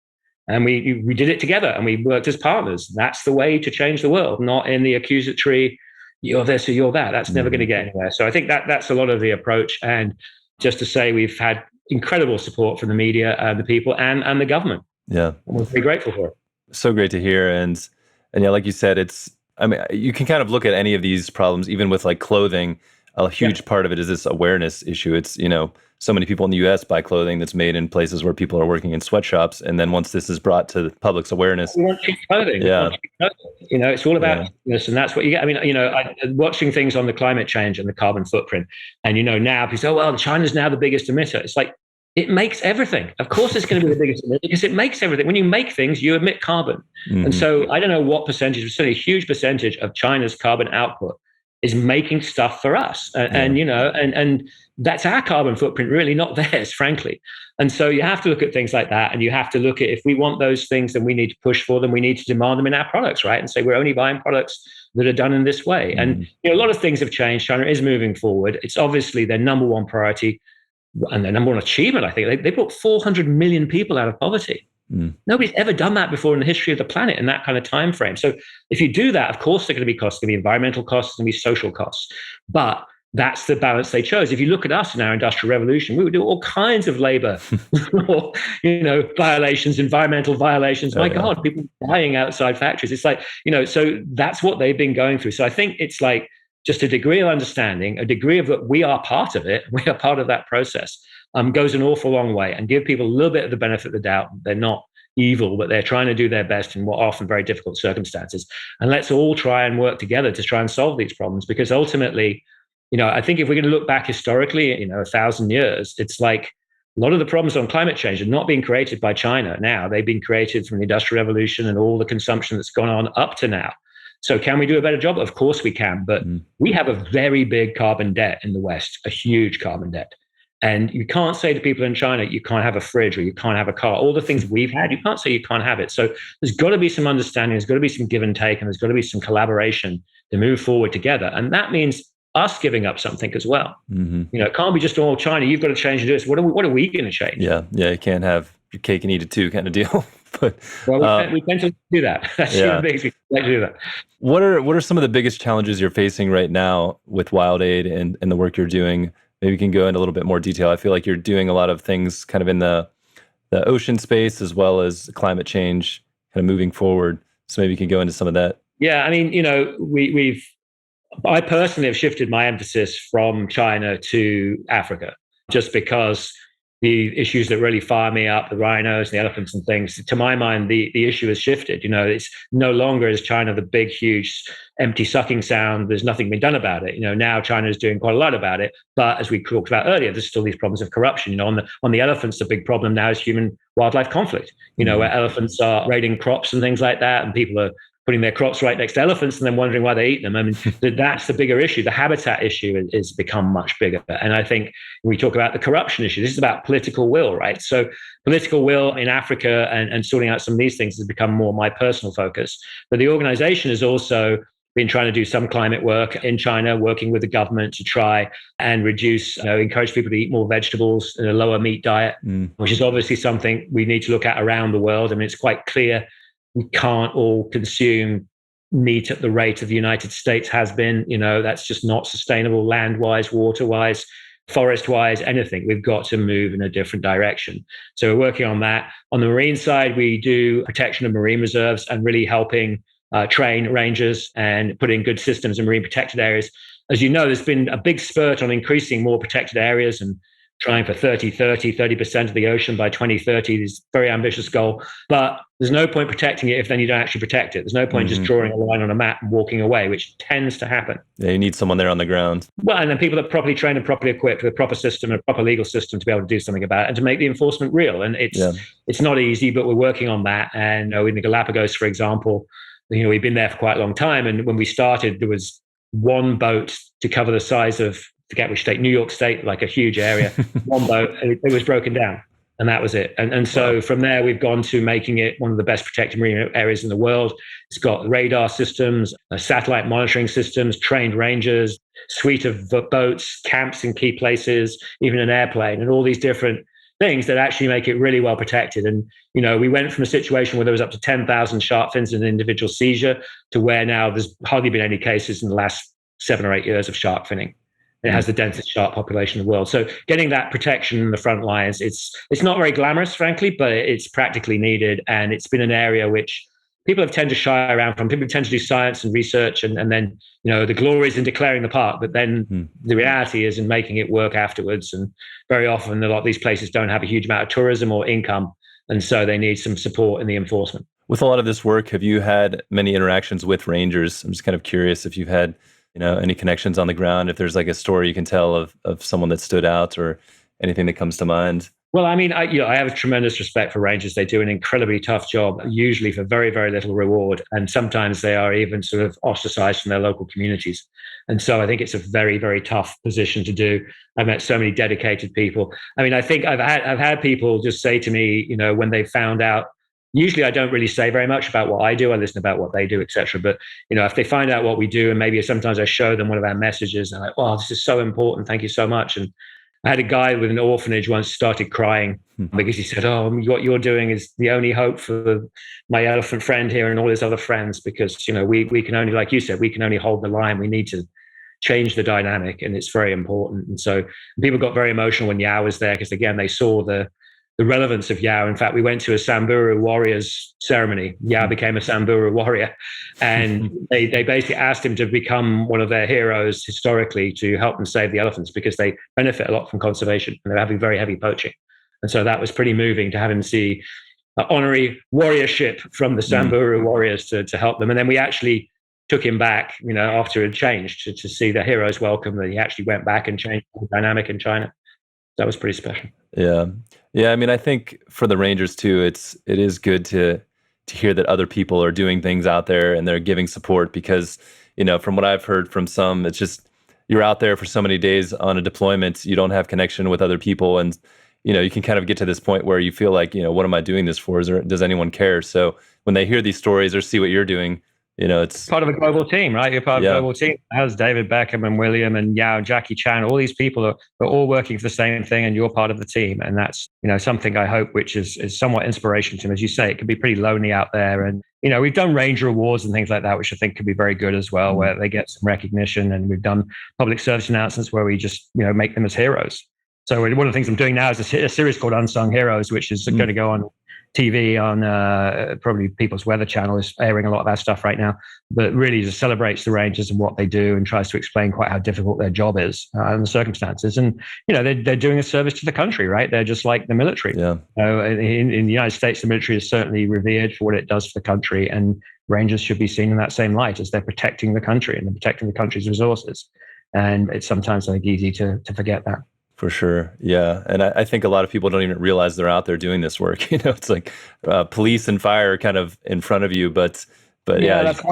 And we did it together and we worked as partners. That's the way to change the world, not in the accusatory, you're this or you're that. That's never going to get anywhere. So I think that's a lot of the approach. And just to say, we've had incredible support from the media, the people, and the government. Yeah, and we're very grateful for it. So great to hear. And yeah, like you said, you can kind of look at any of these problems, even with like clothing. A huge part of it is this awareness issue. It's, so many people in the U.S. buy clothing that's made in places where people are working in sweatshops. And then once this is brought to the public's awareness. We want cheap clothing. Yeah. It's all about this, and that's what you get. I mean, watching things on the climate change and the carbon footprint, and now people say, oh, well, China's now the biggest emitter. It's like, it makes everything. Of course, it's going to be the biggest emitter because it makes everything. When you make things, you emit carbon. And so I don't know what percentage, but certainly a huge percentage of China's carbon output is making stuff for us. And that's our carbon footprint, really, not theirs, frankly. And so you have to look at things like that. And you have to look at, if we want those things, then we need to push for them. We need to demand them in our products, right? And say, we're only buying products that are done in this way. And a lot of things have changed. China is moving forward. It's obviously their number one priority and their number one achievement, I think. They brought 400 million people out of poverty. Nobody's ever done that before in the history of the planet in that kind of time frame. So if you do that, of course, there are going to be costs. There are going to be environmental costs, there are going to be social costs. But that's the balance they chose. If you look at us in our industrial revolution, we would do all kinds of labor, violations, environmental violations. My God, people dying outside factories. It's like, so that's what they've been going through. So I think it's like just a degree of understanding, a degree of that we are part of it. We are part of that process, goes an awful long way, and give people a little bit of the benefit of the doubt. They're not evil, but they're trying to do their best in what are often very difficult circumstances. And let's all try and work together to try and solve these problems, because ultimately, I think if we're going to look back historically, 1,000 years, it's like a lot of the problems on climate change are not being created by China now. They've been created from the Industrial Revolution and all the consumption that's gone on up to now. So can we do a better job? Of course we can, but we have a very big carbon debt in the West, a huge carbon debt. And you can't say to people in China, you can't have a fridge or you can't have a car. All the things we've had, you can't say you can't have it. So there's got to be some understanding, there's got to be some give and take, and there's got to be some collaboration to move forward together. And that means us giving up something as well. It can't be just all China, you've got to change and do this. What are we going to change? Yeah, you can't have your cake and eat it too kind of deal. But we tend to do that. That's human beings. We like to do that. What are some of the biggest challenges you're facing right now with WildAid and the work you're doing? Maybe you can go into a little bit more detail. I feel like you're doing a lot of things kind of in the ocean space as well as climate change kind of moving forward. So maybe you can go into some of that. Yeah, I mean, I personally have shifted my emphasis from China to Africa, just because the issues that really fire me up, the rhinos, the elephants and things, to my mind, the issue has shifted. It's no longer is China the big, huge, empty sucking sound. There's nothing been done about it. Now China is doing quite a lot about it. But as we talked about earlier, there's still these problems of corruption. On the elephants, the big problem now is human wildlife conflict, where elephants are raiding crops and things like that, and people are putting their crops right next to elephants and then wondering why they eat them. I mean, that's the bigger issue. The habitat issue is become much bigger. And I think when we talk about the corruption issue, this is about political will, right? So political will in Africa and sorting out some of these things has become more my personal focus. But the organization has also been trying to do some climate work in China, working with the government to try and reduce, encourage people to eat more vegetables and a lower meat diet, which is obviously something we need to look at around the world. I mean, it's quite clear we can't all consume meat at the rate of the United States has been. That's just not sustainable land-wise, water-wise, forest-wise, anything. We've got to move in a different direction. So we're working on that. On the marine side, we do protection of marine reserves and really helping train rangers and put in good systems in marine protected areas. As you know, there's been a big spurt on increasing more protected areas and trying for 30% of the ocean by 2030, this very ambitious goal. But there's no point protecting it if then you don't actually protect it. There's no point just drawing a line on a map and walking away, which tends to happen. Yeah, you need someone there on the ground. Well, and then people that are properly trained and properly equipped with a proper system and a proper legal system to be able to do something about it and to make the enforcement real. And it's not easy, but we're working on that. And in the Galapagos, for example, we've been there for quite a long time. And when we started, there was one boat to cover the size of, forget which state, New York State, like a huge area, one boat, it was broken down. And that was it. And so from there, we've gone to making it one of the best protected marine areas in the world. It's got radar systems, satellite monitoring systems, trained rangers, suite of boats, camps in key places, even an airplane, and all these different things that actually make it really well protected. And, we went from a situation where there was up to 10,000 shark fins in an individual seizure to where now there's hardly been any cases in the last 7 or 8 years of shark finning. It has the densest shark population in the world. So getting that protection in the front lines, it's not very glamorous, frankly, but it's practically needed. And it's been an area which people have tended to shy around from. People tend to do science and research and then, the glory is in declaring the park, but then the reality is in making it work afterwards. And very often a lot of these places don't have a huge amount of tourism or income. And so they need some support in the enforcement. With a lot of this work, have you had many interactions with rangers? I'm just kind of curious if you've had any connections on the ground, if there's like a story you can tell of someone that stood out or anything that comes to mind. Well, I mean, I have a tremendous respect for rangers. They do an incredibly tough job, usually for very, very little reward. And sometimes they are even sort of ostracized from their local communities. And so I think it's a very, very tough position to do. I've met so many dedicated people. I mean, I think I've had people just say to me, when they found out, usually I don't really say very much about what I do. I listen about what they do, etc. But, if they find out what we do, and maybe sometimes I show them one of our messages and they're like, wow, this is so important. Thank you so much. And I had a guy with an orphanage once started crying because he said, oh, what you're doing is the only hope for my elephant friend here and all his other friends, because, we can only, like you said, we can only hold the line. We need to change the dynamic, and it's very important. And so people got very emotional when Yao was there because, again, they saw the relevance of Yao. In fact, we went to a Samburu warriors ceremony. Yao became a Samburu warrior, and they basically asked him to become one of their heroes historically to help them save the elephants because they benefit a lot from conservation and they're having very heavy poaching. And so that was pretty moving to have him see honorary warriorship from the Samburu warriors to help them. And then we actually took him back, after it changed to see the heroes welcome, that he actually went back and changed the dynamic in China. That was pretty special. Yeah. Yeah. I mean, I think for the Rangers too, it is good to hear that other people are doing things out there and they're giving support because, from what I've heard from some, it's just, you're out there for so many days on a deployment, you don't have connection with other people. And, you can kind of get to this point where you feel like, what am I doing this for? Does anyone care? So when they hear these stories or see what you're doing, it's part of a global team, right? You're part of a global team. How's David Beckham and William and Yao and Jackie Chan? All these people are all working for the same thing, and you're part of the team. And that's, something I hope, which is somewhat inspiration to them. As you say, it can be pretty lonely out there. And, we've done Ranger Awards and things like that, which I think could be very good as well, where they get some recognition. And we've done public service announcements where we just, make them as heroes. So one of the things I'm doing now is a series called Unsung Heroes, which is going to go on TV on probably People's Weather Channel, is airing a lot of our stuff right now, but really just celebrates the Rangers and what they do and tries to explain quite how difficult their job is and the circumstances. And, they're doing a service to the country, right? They're just like the military. Yeah. In the United States, the military is certainly revered for what it does for the country, and Rangers should be seen in that same light as they're protecting the country and they're protecting the country's resources. And it's sometimes, I think, easy to forget that. For sure. Yeah. And I think a lot of people don't even realize they're out there doing this work. It's like police and fire are kind of in front of you, but yeah. That's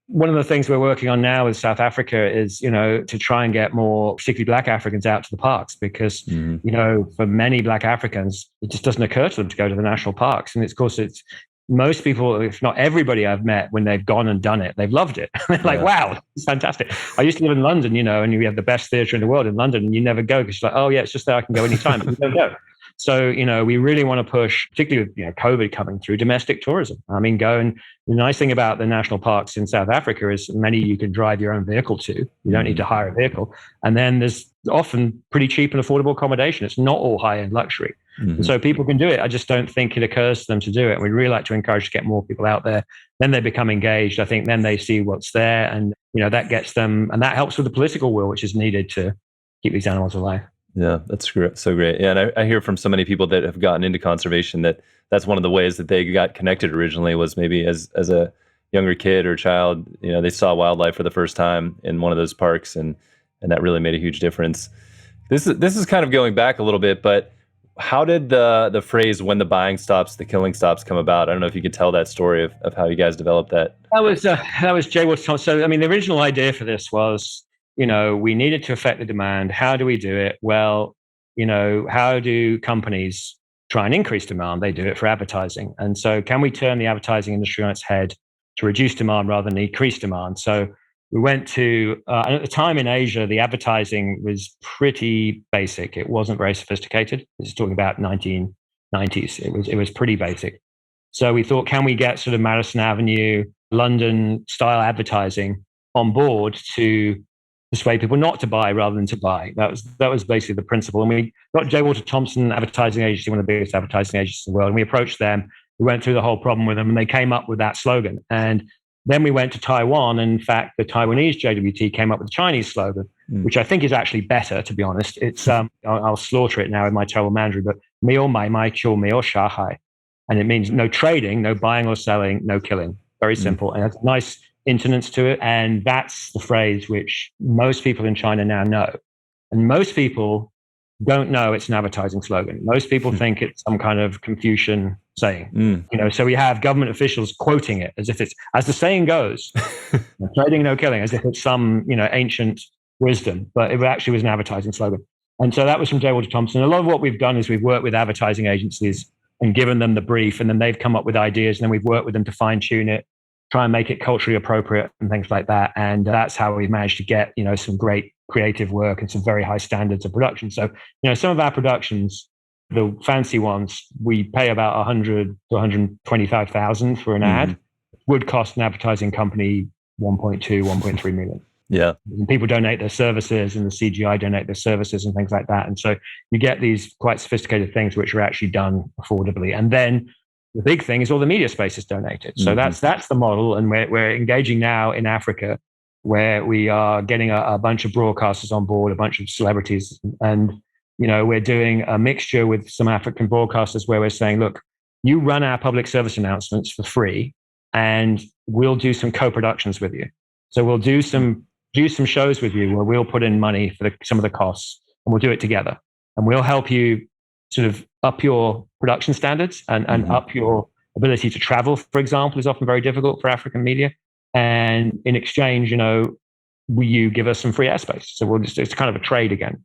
one of the things we're working on now with South Africa is, to try and get more, particularly Black Africans, out to the parks because, for many Black Africans, it just doesn't occur to them to go to the national parks. And of course, it's most people, if not everybody I've met, when they've gone and done it, they've loved it. They're like, wow, it's fantastic. I used to live in London, and we have the best theatre in the world in London, and you never go because you're like, oh yeah, it's just there, I can go anytime, but you don't go. So, we really want to push, particularly with COVID coming through, domestic tourism. I mean, go and the nice thing about the national parks in South Africa is many you can drive your own vehicle to. You don't need to hire a vehicle. And then there's often pretty cheap and affordable accommodation. It's not all high-end luxury. And so people can do it. I just don't think it occurs to them to do it. And we'd really like to encourage to get more people out there. Then they become engaged. I think then they see what's there, and that gets them, and that helps with the political will, which is needed to keep these animals alive. Yeah, that's so great. Yeah, and I hear from so many people that have gotten into conservation that's one of the ways that they got connected originally was maybe as a younger kid or child. They saw wildlife for the first time in one of those parks, and that really made a huge difference. This is kind of going back a little bit, but how did the phrase "when the buying stops, the killing stops" come about? I don't know if you could tell that story of how you guys developed that. That was Jay Walter Thompson. So, I mean, the original idea for this was, we needed to affect the demand. How do we do it? Well, how do companies try and increase demand? They do it for advertising. And so can we turn the advertising industry on its head to reduce demand rather than increase demand? So we went to, and at the time in Asia, the advertising was pretty basic. It wasn't very sophisticated. This is talking about 1990s. It was pretty basic. So we thought, can we get sort of Madison Avenue, London style advertising on board to persuade people not to buy rather than to buy? That was basically the principle. And we got J. Walter Thompson Advertising Agency, one of the biggest advertising agencies in the world. And we approached them. We went through the whole problem with them, and they came up with that slogan. And then we went to Taiwan. And in fact, the Taiwanese JWT came up with the Chinese slogan, which I think is actually better, to be honest. It's I'll slaughter it now in my Taiwan Mandarin, but "Mio mai mai qiu mio sha hai," and it means no trading, no buying or selling, no killing. Very simple, and it's a nice intonance to it. And that's the phrase which most people in China now know, and most people don't know it's an advertising slogan. Most people think it's some kind of Confucian saying. So we have government officials quoting it as if it's, as the saying goes, trading, no killing, as if it's some ancient wisdom, but it actually was an advertising slogan. And so that was from J. Walter Thompson. A lot of what we've done is we've worked with advertising agencies and given them the brief, and then they've come up with ideas, and then we've worked with them to fine tune it, try and make it culturally appropriate and things like that. And that's how we've managed to get some great creative work and some very high standards of production. So some of our productions, the fancy ones, we pay about 100 to 125,000 for an ad. Would cost an advertising company 1.2, 1.3 million. Yeah. People donate their services and the CGI donate their services and things like that. And so you get these quite sophisticated things which are actually done affordably. And then the big thing is all the media space is donated. So that's the model. And we're engaging now in Africa, where we are getting a bunch of broadcasters on board, a bunch of celebrities. And, we're doing a mixture with some African broadcasters where we're saying, look, you run our public service announcements for free, and we'll do some co-productions with you. So we'll do some shows with you where we'll put in money for some of the costs, and we'll do it together. And we'll help you sort of up your production standards and up your ability to travel, for example, is often very difficult for African media. And in exchange, you give us some free airspace. So it's kind of a trade again.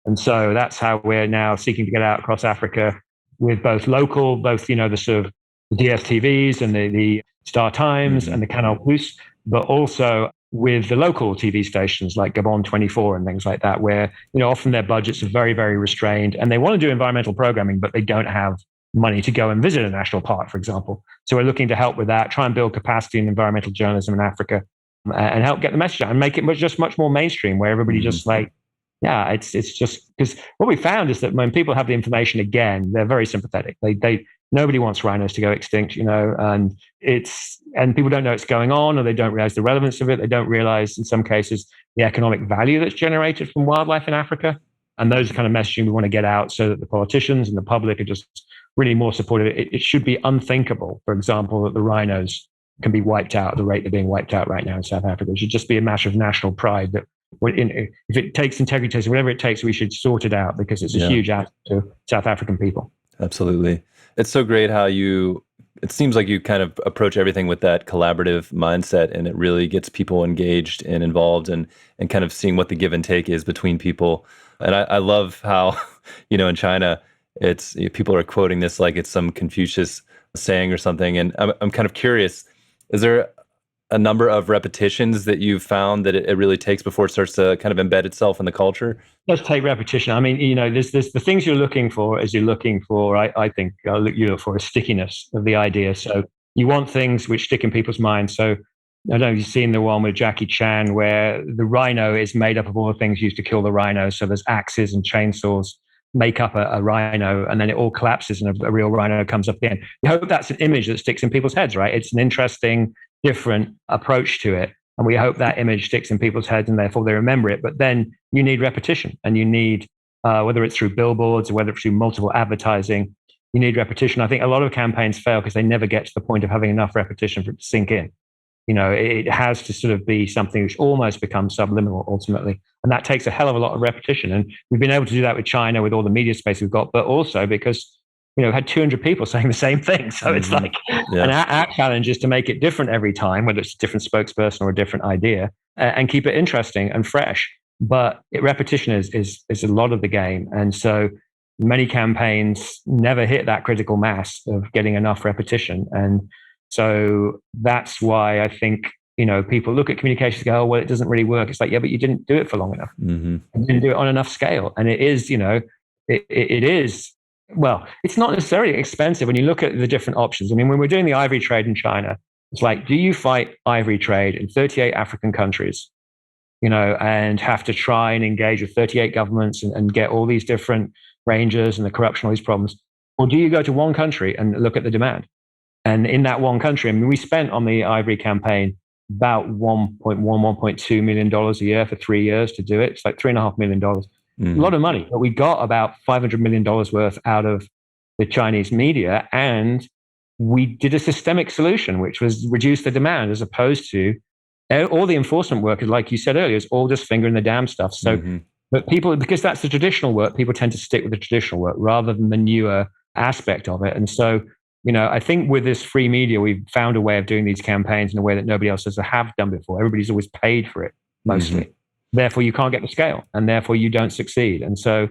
And so that's how we're now seeking to get out across Africa with both the sort of the DSTVs and the Star Times and the Canal Plus, but also with the local TV stations like Gabon 24 and things like that, where, often their budgets are very, very restrained and they want to do environmental programming, but they don't have money to go and visit a national park, for example. So we're looking to help with that, try and build capacity in environmental journalism in Africa and help get the message out and make it just much more mainstream, where everybody just it's just because what we found is that when people have the information again, they're very sympathetic. Nobody wants rhinos to go extinct, and people don't know it's going on, or they don't realize the relevance of it. They don't realize, in some cases, the economic value that's generated from wildlife in Africa. And those are the kind of messaging we want to get out so that the politicians and the public are just really more supportive. It should be unthinkable, for example, that the rhinos can be wiped out at the rate they're being wiped out right now in South Africa. It should just be a matter of national pride that if it takes integrity testing, whatever it takes, we should sort it out, because it's a huge asset to South African people. Absolutely. It's so great how it seems like you kind of approach everything with that collaborative mindset, and it really gets people engaged and involved and kind of seeing what the give and take is between people. And I love how, in China, people are quoting this like it's some Confucius saying or something. And I'm kind of curious, is there a number of repetitions that you've found that it really takes before it starts to kind of embed itself in the culture? Let's take repetition. I mean, there's the things you're looking for as you're looking for, I think you look for a stickiness of the idea. So you want things which stick in people's minds. So I don't know if you've seen the one with Jackie Chan where the rhino is made up of all the things used to kill the rhino. So there's axes and chainsaws make up a rhino, and then it all collapses and a real rhino comes up at the end. We hope that's an image that sticks in people's heads, right? It's an interesting, different approach to it. And we hope that image sticks in people's heads and therefore they remember it. But then you need repetition, and you need, whether it's through billboards or whether it's through multiple advertising, you need repetition. I think a lot of campaigns fail because they never get to the point of having enough repetition for it to sink in. It has to sort of be something which almost becomes subliminal ultimately. And that takes a hell of a lot of repetition. And we've been able to do that with China, with all the media space we've got, but also because, we had 200 people saying the same thing. So it's like, and our challenge is to make it different every time, whether it's a different spokesperson or a different idea, and keep it interesting and fresh. But repetition is a lot of the game. And so many campaigns never hit that critical mass of getting enough repetition. And so that's why I think, people look at communications and go, oh, well, it doesn't really work. It's like, yeah, but you didn't do it for long enough. You didn't do it on enough scale. And it is, it is, well, it's not necessarily expensive when you look at the different options. I mean, when we're doing the ivory trade in China, it's like, do you fight ivory trade in 38 African countries, and have to try and engage with 38 governments and get all these different rangers and the corruption, all these problems? Or do you go to one country and look at the demand? And in that one country, I mean, we spent on the ivory campaign about $1.2 million a year for 3 years to do it. It's like $3.5 million. A lot of money, but we got about $500 million worth out of the Chinese media. And we did a systemic solution, which was reduce the demand, as opposed to all the enforcement work, like you said earlier, is all just finger in the damn stuff. So, but people, because that's the traditional work, people tend to stick with the traditional work rather than the newer aspect of it. And so, I think with this free media, we've found a way of doing these campaigns in a way that nobody else has have done before. Everybody's always paid for it, mostly. Therefore, you can't get the scale, and therefore you don't succeed. And so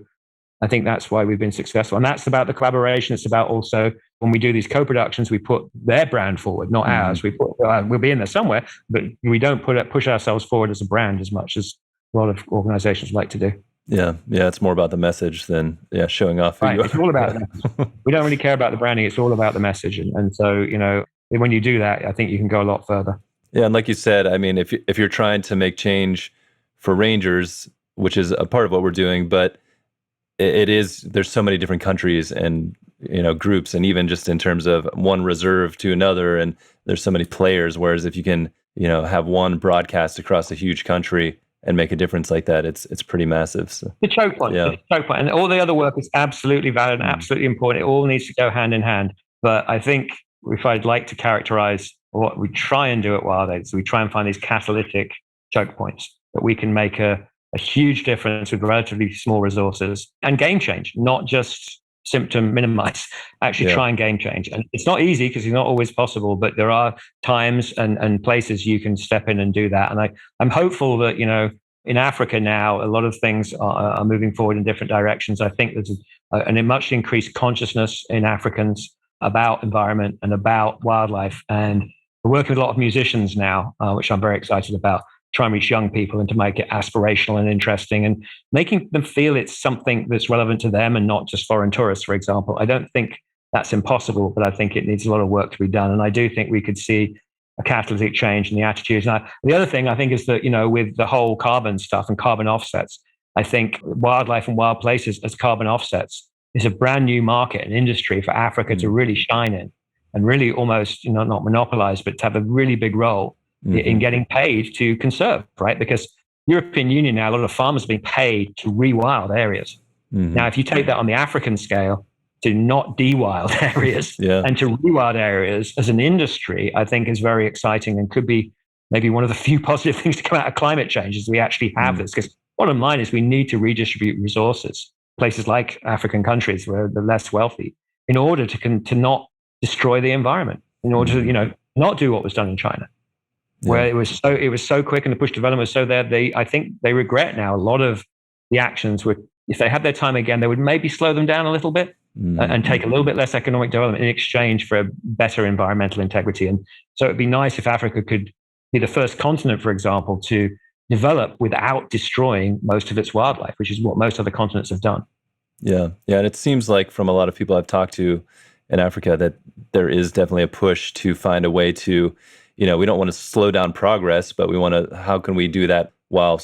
I think that's why we've been successful. And that's about the collaboration. It's about also when we do these co-productions, we put their brand forward, not ours. We'll be in there somewhere, but we don't push ourselves forward as a brand as much as a lot of organizations like to do. Yeah. It's more about the message than showing off. Right. It's all about that. We don't really care about the branding. It's all about the message. And so, when you do that, I think you can go a lot further. Yeah. And like you said, I mean, if you're trying to make change for rangers, which is a part of what we're doing, but there's so many different countries and groups, and even just in terms of one reserve to another, and there's so many players. Whereas if you can have one broadcast across a huge country and make a difference like that, it's pretty massive. So, the choke point, yeah. the choke point, and all the other work is absolutely valid and absolutely important. It all needs to go hand in hand. But I think if I'd like to characterize what we try and do at WildAid, so we try and find these catalytic choke points that we can make a huge difference with relatively small resources and game change, not just symptom minimize, actually try and game change. And it's not easy because it's not always possible, but there are times and places you can step in and do that. And I'm hopeful that, in Africa now, a lot of things are moving forward in different directions. I think there's a much increased consciousness in Africans about environment and about wildlife. And we're working with a lot of musicians now, which I'm very excited about, try and reach young people and to make it aspirational and interesting and making them feel it's something that's relevant to them and not just foreign tourists, for example. I don't think that's impossible, but I think it needs a lot of work to be done. And I do think we could see a catalytic change in the attitudes. And the other thing I think is that, with the whole carbon stuff and carbon offsets, I think wildlife and wild places as carbon offsets is a brand new market and industry for Africa to really shine in and really almost, not monopolize, but to have a really big role in getting paid to conserve, right? Because European Union now, a lot of farmers are being paid to rewild areas. Now, if you take that on the African scale, to not de-wild areas and to rewild areas as an industry, I think is very exciting and could be maybe one of the few positive things to come out of climate change is we actually have this. Because bottom line is we need to redistribute resources, places like African countries where they're less wealthy, in order to not destroy the environment, in order to, not do what was done in China. Where it was so quick and the push development was so there. I think they regret now a lot of the actions. If they had their time again, they would maybe slow them down a little bit and take a little bit less economic development in exchange for a better environmental integrity. And so it'd be nice if Africa could be the first continent, for example, to develop without destroying most of its wildlife, which is what most other continents have done. Yeah, and it seems like from a lot of people I've talked to in Africa that there is definitely a push to find a way to. We don't want to slow down progress, but we want to, how can we do that while,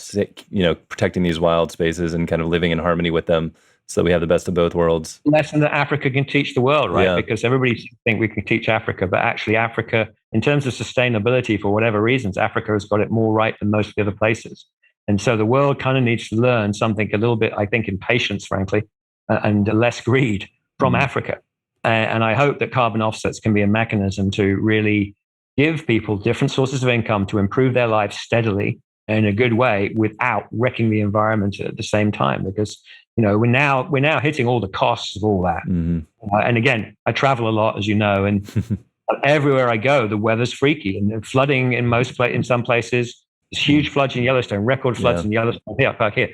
protecting these wild spaces and kind of living in harmony with them so that we have the best of both worlds? Lesson that Africa can teach the world, right? Yeah. Because everybody thinks we can teach Africa, but actually Africa, in terms of sustainability, for whatever reasons, Africa has got it more right than most of the other places. And so the world kind of needs to learn something a little bit, I think, in patience, frankly, and less greed from Africa. And I hope that carbon offsets can be a mechanism to really give people different sources of income to improve their lives steadily in a good way without wrecking the environment at the same time. Because we're now hitting all the costs of all that. And again, I travel a lot, as you know, and everywhere I go, the weather's freaky and flooding in some places. There's huge floods in Yellowstone, record floods in Yellowstone, back here,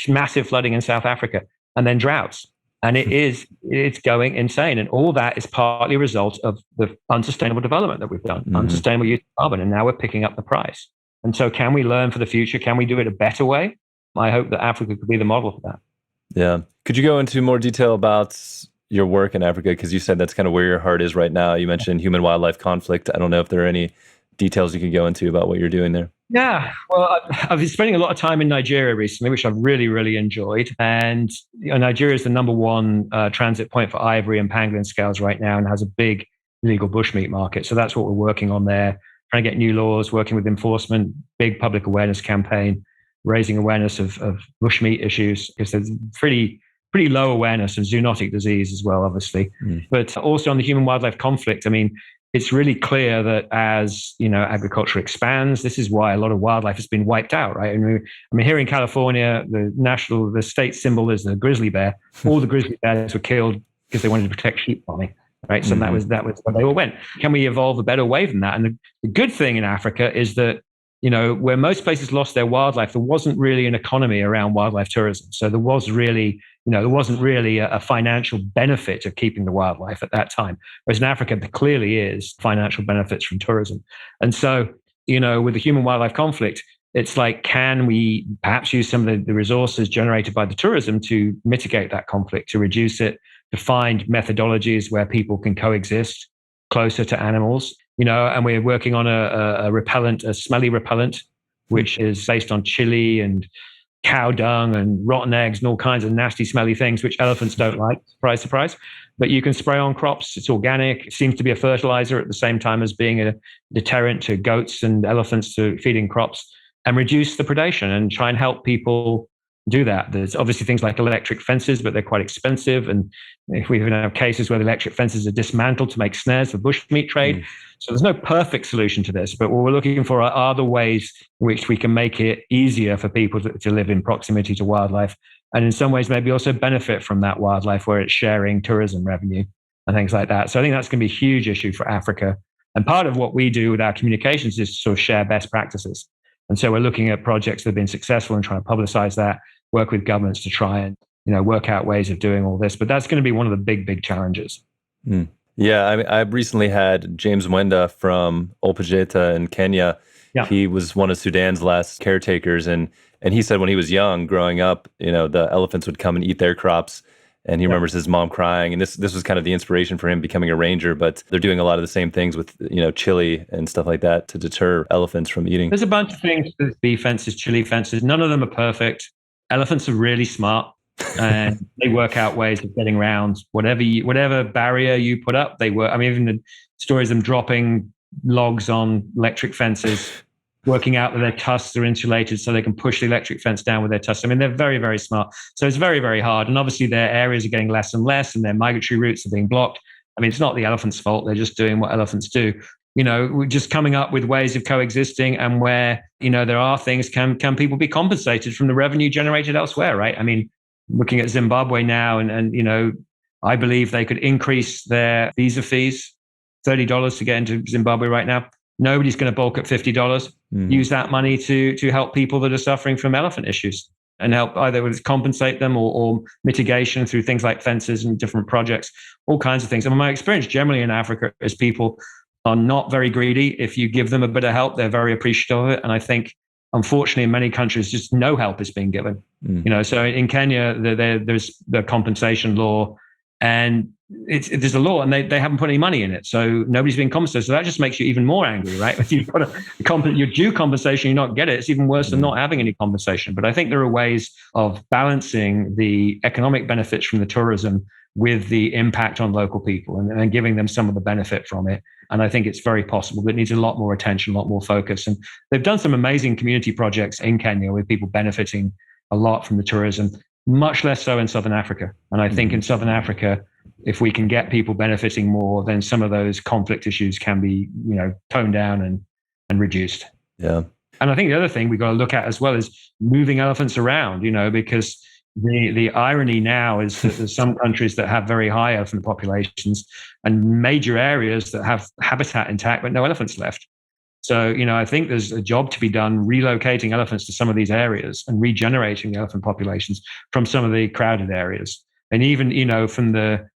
massive flooding in South Africa, and then droughts. And it's going insane. And all that is partly a result of the unsustainable development that we've done, unsustainable use of carbon. And now we're picking up the price. And so can we learn for the future? Can we do it a better way? I hope that Africa could be the model for that. Yeah. Could you go into more detail about your work in Africa? Because you said that's kind of where your heart is right now. You mentioned human-wildlife conflict. I don't know if there are any details you could go into about what you're doing there. Yeah, well, I've been spending a lot of time in Nigeria recently, which I've really, really enjoyed. And Nigeria is the number one transit point for ivory and pangolin scales right now and has a big illegal bushmeat market. So that's what we're working on there, trying to get new laws, working with enforcement, big public awareness campaign, raising awareness of bushmeat issues, because there's pretty low awareness of zoonotic disease as well, obviously. But also on the human-wildlife conflict, I mean, it's really clear that as agriculture expands, this is why a lot of wildlife has been wiped out, right? I mean, here in California, the state symbol is the grizzly bear. All the grizzly bears were killed because they wanted to protect sheep farming, right? So that was where they all went. Can we evolve a better way than that? And the good thing in Africa is that where most places lost their wildlife, there wasn't really an economy around wildlife tourism. So there wasn't really a financial benefit of keeping the wildlife at that time. Whereas in Africa, there clearly is financial benefits from tourism. And so, with the human-wildlife conflict, it's like, can we perhaps use some of the resources generated by the tourism to mitigate that conflict, to reduce it, to find methodologies where people can coexist closer to animals? And we're working on a smelly repellent which is based on chili and cow dung and rotten eggs and all kinds of nasty, smelly things, which elephants don't like. Surprise, surprise. But you can spray on crops. It's organic. It seems to be a fertilizer at the same time as being a deterrent to goats and elephants to feeding crops, and reduce the predation and try and help people do that. There's obviously things like electric fences, but they're quite expensive. And if we even have cases where the electric fences are dismantled to make snares for bushmeat trade. So there's no perfect solution to this, but what we're looking for are the ways in which we can make it easier for people to live in proximity to wildlife. And in some ways, maybe also benefit from that wildlife where it's sharing tourism revenue and things like that. So I think that's going to be a huge issue for Africa. And part of what we do with our communications is to sort of share best practices. And so we're looking at projects that have been successful and trying to publicize that, work with governments to try and work out ways of doing all this. But that's going to be one of the big challenges. Yeah, I recently had James Mwenda from Olpejeta in Kenya. Yeah. He was one of Sudan's last caretakers, and he said when he was young, growing up, the elephants would come and eat their crops, and he remembers his mom crying. And this was kind of the inspiration for him becoming a ranger. But they're doing a lot of the same things with chili and stuff like that to deter elephants from eating. There's a bunch of things: bee fences, chili fences. None of them are perfect. Elephants are really smart. And they work out ways of getting around whatever barrier you put up. They work. I mean, even the stories of them dropping logs on electric fences, working out that their tusks are insulated so they can push the electric fence down with their tusks. I mean, they're very smart. So it's very hard. And obviously their areas are getting less and less, and their migratory routes are being blocked. I mean, it's not the elephant's fault. They're just doing what elephants do. We're just coming up with ways of coexisting, and where there are things. Can people be compensated from the revenue generated elsewhere? Right? I mean, looking at Zimbabwe now, and I believe they could increase their visa fees, $30 to get into Zimbabwe right now. Nobody's going to bulk at $50. Use that money to help people that are suffering from elephant issues, and help either with compensate them or mitigation through things like fences and different projects, all kinds of things. And my experience generally in Africa is people are not very greedy. If you give them a bit of help, they're very appreciative of it. And I think, unfortunately, in many countries, just no help is being given. So in Kenya, there's the compensation law, and there's a law, and they haven't put any money in it, so nobody's being compensated. So that just makes you even more angry, right? If you've got your due compensation, you not get it. It's even worse than not having any compensation. But I think there are ways of balancing the economic benefits from the tourism with the impact on local people, and giving them some of the benefit from it. And I think it's very possible, but it needs a lot more attention, a lot more focus. And they've done some amazing community projects in Kenya with people benefiting a lot from the tourism, much less so in Southern Africa. And I think in Southern Africa, if we can get people benefiting more, then some of those conflict issues can be, toned down and reduced. Yeah. And I think the other thing we've got to look at as well is moving elephants around, because the irony now is that there's some countries that have very high elephant populations and major areas that have habitat intact, but no elephants left. So, I think there's a job to be done relocating elephants to some of these areas and regenerating the elephant populations from some of the crowded areas. And even, from the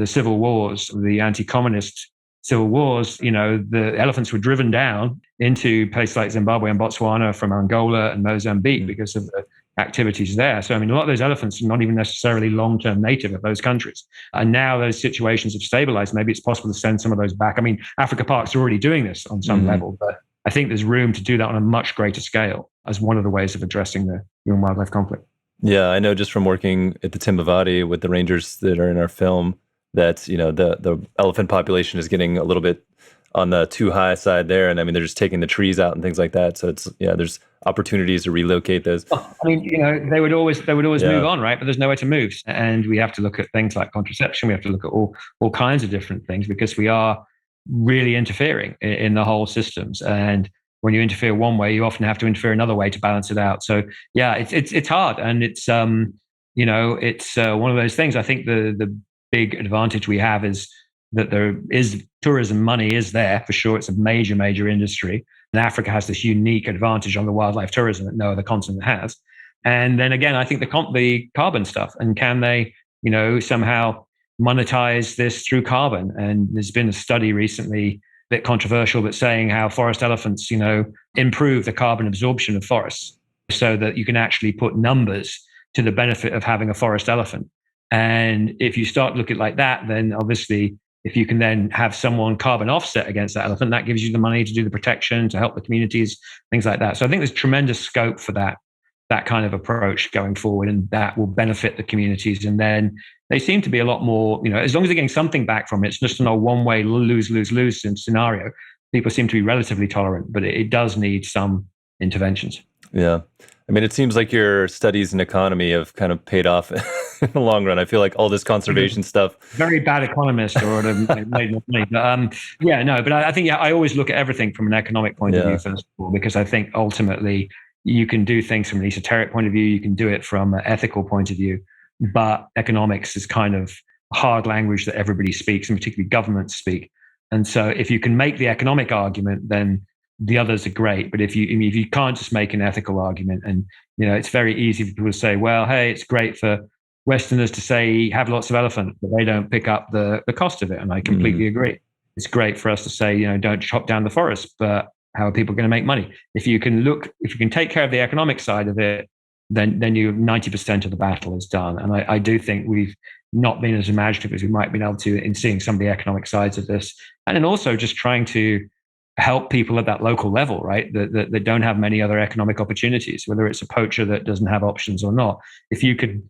civil wars, the anti-communist civil wars, the elephants were driven down into places like Zimbabwe and Botswana from Angola and Mozambique because of the activities there. So, a lot of those elephants are not even necessarily long-term native of those countries. And now those situations have stabilized. Maybe it's possible to send some of those back. Africa Parks are already doing this on some level, but I think there's room to do that on a much greater scale as one of the ways of addressing the human wildlife conflict. Yeah, I know just from working at the Timbavati with the rangers that are in our film that, the elephant population is getting a little bit on the too high side there. And they're just taking the trees out and things like that. So there's opportunities to relocate those. They would always move on, right? But there's nowhere to move. And we have to look at things like contraception. We have to look at all kinds of different things, because we are really interfering in the whole systems. And when you interfere one way, you often have to interfere another way to balance it out. So yeah, it's hard. And it's one of those things. I think the big advantage we have is that there is tourism money is there for sure. It's a major industry. And Africa has this unique advantage on the wildlife tourism that no other continent has. And then again, I think the carbon stuff, and can they, somehow monetize this through carbon? And there's been a study recently, a bit controversial, but saying how forest elephants, improve the carbon absorption of forests, so that you can actually put numbers to the benefit of having a forest elephant. And if you start looking like that, then obviously if you can then have someone carbon offset against that elephant, that gives you the money to do the protection, to help the communities, things like that. So I think there's tremendous scope for that kind of approach going forward, and that will benefit the communities. And then they seem to be a lot more, as long as they're getting something back from it, it's just not a one-way lose scenario. People seem to be relatively tolerant, but it does need some interventions. Yeah. I mean, it seems like your studies in economy have kind of paid off in the long run. I feel like all this conservation stuff. Very bad economist, or would have made more money. But I think I always look at everything from an economic point of view, first of all, because I think ultimately you can do things from an esoteric point of view, you can do it from an ethical point of view, but economics is kind of hard language that everybody speaks, and particularly governments speak. And so if you can make the economic argument, then the others are great. But if you can't just make an ethical argument, and it's very easy for people to say, well, hey, it's great for Westerners to say have lots of elephants, but they don't pick up the cost of it. And I completely agree. It's great for us to say, don't chop down the forest, but how are people going to make money? If you can take care of the economic side of it, then 90% of the battle is done. And I do think we've not been as imaginative as we might have been able to in seeing some of the economic sides of this. And then also just trying to help people at that local level, right? That don't have many other economic opportunities, whether it's a poacher that doesn't have options or not. If you could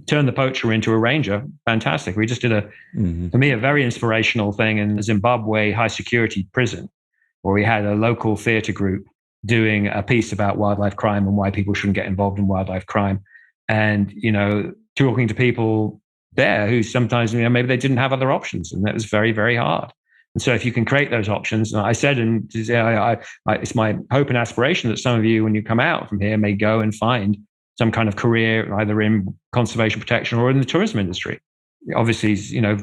turn the poacher into a ranger, fantastic. We just did for me, a very inspirational thing in Zimbabwe high security prison, where we had a local theater group doing a piece about wildlife crime and why people shouldn't get involved in wildlife crime. And, talking to people there who sometimes, maybe they didn't have other options, and that was very, very hard. And so if you can create those options, and I said, and it's my hope and aspiration that some of you, when you come out from here, may go and find some kind of career either in conservation protection or in the tourism industry. Obviously,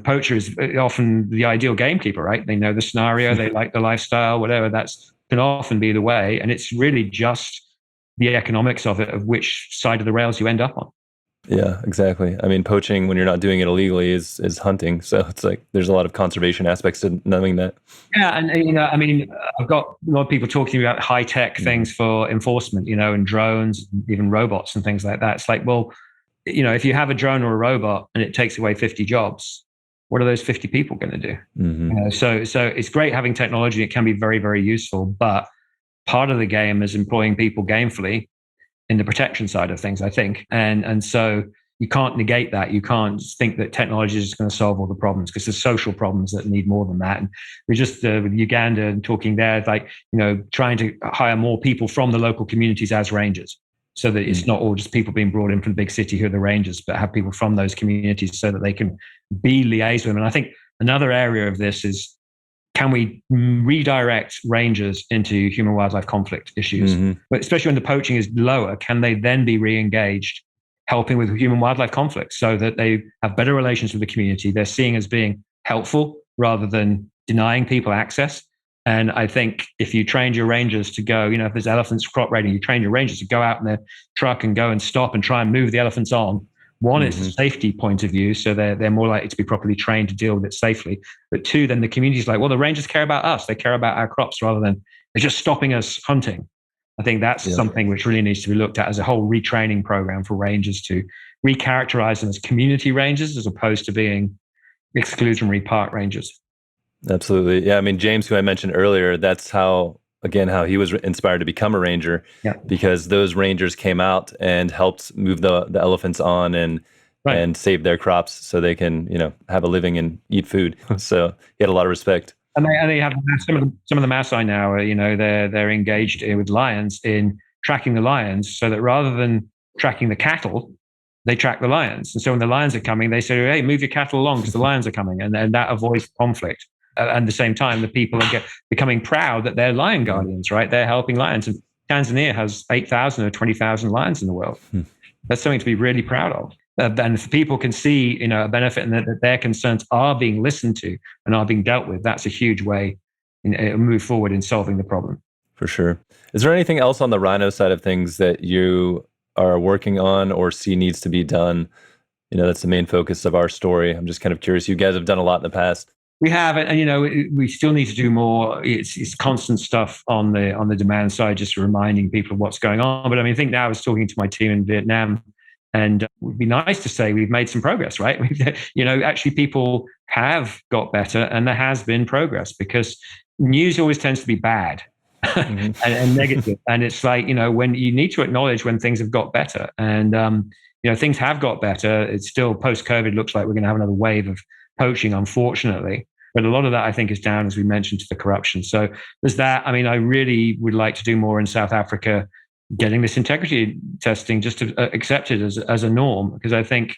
poacher is often the ideal gamekeeper, right? They know the scenario, they like the lifestyle, whatever. That's can often be the way. And it's really just the economics of it, of which side of the rails you end up on. Yeah, exactly. I mean, poaching, when you're not doing it illegally, is hunting. So it's like there's a lot of conservation aspects to knowing that. Yeah, and I've got a lot of people talking about high tech things for enforcement, and drones, even robots and things like that. It's like, well, if you have a drone or a robot and it takes away 50 jobs, what are those 50 people going to do? So it's great having technology. It can be very, very useful, but part of the game is employing people gamefully in the protection side of things, I think. And so you can't negate that. You can't think that technology is just going to solve all the problems, because there's social problems that need more than that. And we just, with Uganda and talking there, like, trying to hire more people from the local communities as rangers, so that it's not all just people being brought in from the big city who are the rangers, but have people from those communities so that they can be liaised with them. And I think another area of this is, can we redirect rangers into human wildlife conflict issues? But especially when the poaching is lower, can they then be re-engaged helping with human wildlife conflicts so that they have better relations with the community? They're seeing as being helpful rather than denying people access. And I think if you trained your rangers to go, if there's elephants crop raiding, you train your rangers to go out in their truck and go and stop and try and move the elephants on. One, it's a safety point of view, so they're more likely to be properly trained to deal with it safely. But two, then the community's like, well, the rangers care about us. They care about our crops rather than they're just stopping us hunting. I think that's something which really needs to be looked at as a whole retraining program for rangers, to recharacterize them as community rangers as opposed to being exclusionary park rangers. Absolutely. Yeah. I mean, James, who I mentioned earlier, that's how he was inspired to become a ranger, because those rangers came out and helped move the elephants on and save their crops so they can, have a living and eat food. So he had a lot of respect. And they have some of the Maasai now, they're engaged with lions in tracking the lions, so that rather than tracking the cattle, they track the lions. And so when the lions are coming, they say, hey, move your cattle along because the lions are coming. And that avoids conflict. At the same time, the people are becoming proud that they're lion guardians, right? They're helping lions. And Tanzania has 8,000 or 20,000 lions in the world. That's something to be really proud of. And if people can see, a benefit, and that their concerns are being listened to and are being dealt with, that's a huge way to move forward in solving the problem. For sure. Is there anything else on the rhino side of things that you are working on or see needs to be done? That's the main focus of our story. I'm just kind of curious. You guys have done a lot in the past. We have, and we still need to do more. It's constant stuff on the demand side, just reminding people of what's going on. But I think now I was talking to my team in Vietnam, And it would be nice to say we've made some progress, right? Actually people have got better and there has been progress, because news always tends to be bad and negative. And it's like, when you need to acknowledge when things have got better. And, things have got better. It's still post-COVID, looks like we're going to have another wave of poaching, unfortunately. But a lot of that, I think, is down, as we mentioned, to the corruption. So there's that. I mean, I really would like to do more in South Africa, getting this integrity testing just accepted as a norm, because I think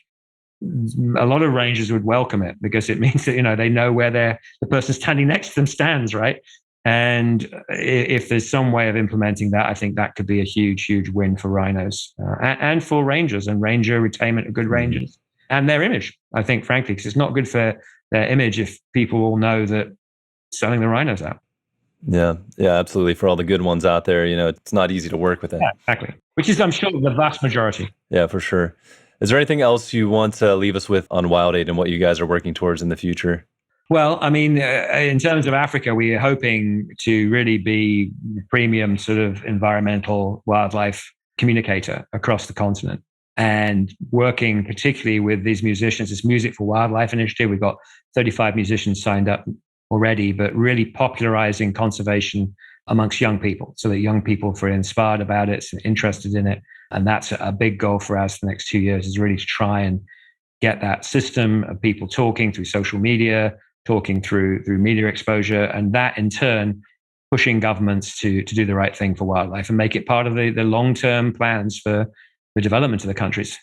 a lot of rangers would welcome it, because it means that, they know where the person standing next to them stands, right? And if there's some way of implementing that, I think that could be a huge, huge win for rhinos and for rangers and ranger retainment of good rangers and their image, I think, frankly, because it's not good for their image if people all know that selling the rhinos out. Yeah, absolutely. For all the good ones out there, it's not easy to work with it. Yeah, exactly. Which is, I'm sure, the vast majority. Yeah, for sure. Is there anything else you want to leave us with on WildAid and what you guys are working towards in the future? Well, I mean, in terms of Africa, we are hoping to really be the premium sort of environmental wildlife communicator across the continent, and working particularly with these musicians, this Music for Wildlife initiative. We've got 35 musicians signed up already, but really popularizing conservation amongst young people, so that young people feel inspired about it, interested in it. And that's a big goal for us the next 2 years, is really to try and get that system of people talking through social media, talking through media exposure, and that in turn pushing governments to do the right thing for wildlife and make it part of the long-term plans for the development of the countries.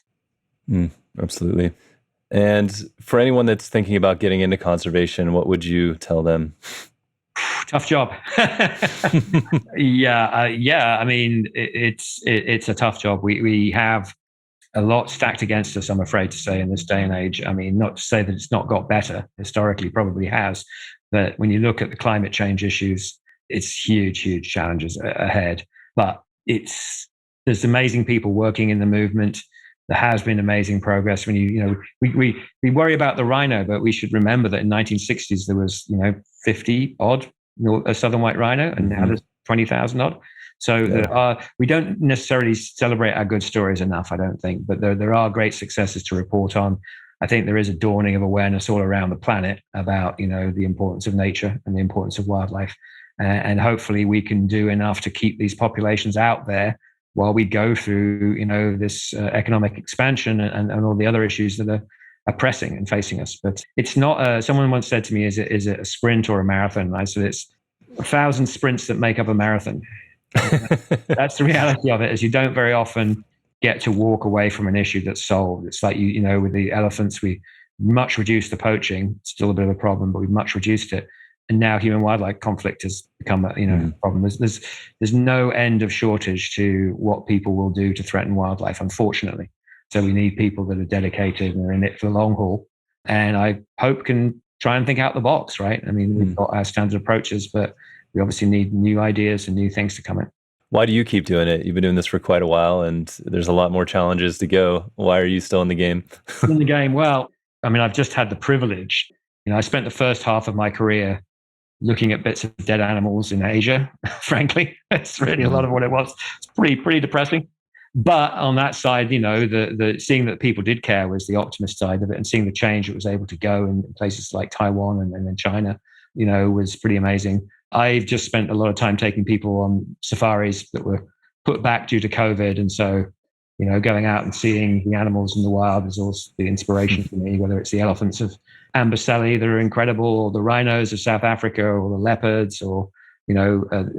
Absolutely. And for anyone that's thinking about getting into conservation, what would you tell them? Tough job. Yeah. I mean, it's a tough job. We have a lot stacked against us, I'm afraid to say, in this day and age. I mean, not to say that it's not got better. Historically, probably has. But when you look at the climate change issues, it's huge, huge challenges ahead. But there's amazing people working in the movement. There has been amazing progress. When we worry about the rhino, but we should remember that in 1960s there was 50 odd southern white rhino, and now there's 20,000 odd. So we don't necessarily celebrate our good stories enough, I don't think, but there are great successes to report on. I think there is a dawning of awareness all around the planet about the importance of nature and the importance of wildlife, and hopefully we can do enough to keep these populations out there while we go through this economic expansion and all the other issues that are pressing and facing us. But it's not. Someone once said to me, "Is it a sprint or a marathon?" And I said, "It's 1,000 sprints that make up a marathon." That's the reality of it. Is you don't very often get to walk away from an issue that's solved. It's like with the elephants, we much reduced the poaching. It's still a bit of a problem, but we've much reduced it. And now human wildlife conflict has become a problem. There's no end of shortage to what people will do to threaten wildlife, unfortunately. So we need people that are dedicated and are in it for the long haul. And I hope can try and think out the box, right? I mean, we've got our standard approaches, but we obviously need new ideas and new things to come in. Why do you keep doing it? You've been doing this for quite a while, and there's a lot more challenges to go. Why are you still in the game? In the game? Well, I mean, I've just had the privilege. I spent the first half of my career looking at bits of dead animals in Asia. Frankly, it's really a lot of what it was. It's pretty depressing. But on that side, the seeing that people did care was the optimist side of it, and seeing the change it was able to go in places like Taiwan and then China, was pretty amazing. I've just spent a lot of time taking people on safaris that were put back due to COVID. And so, going out and seeing the animals in the wild is also the inspiration for me, whether it's the elephants of Amboseli that are incredible, or the rhinos of South Africa, or the leopards, or,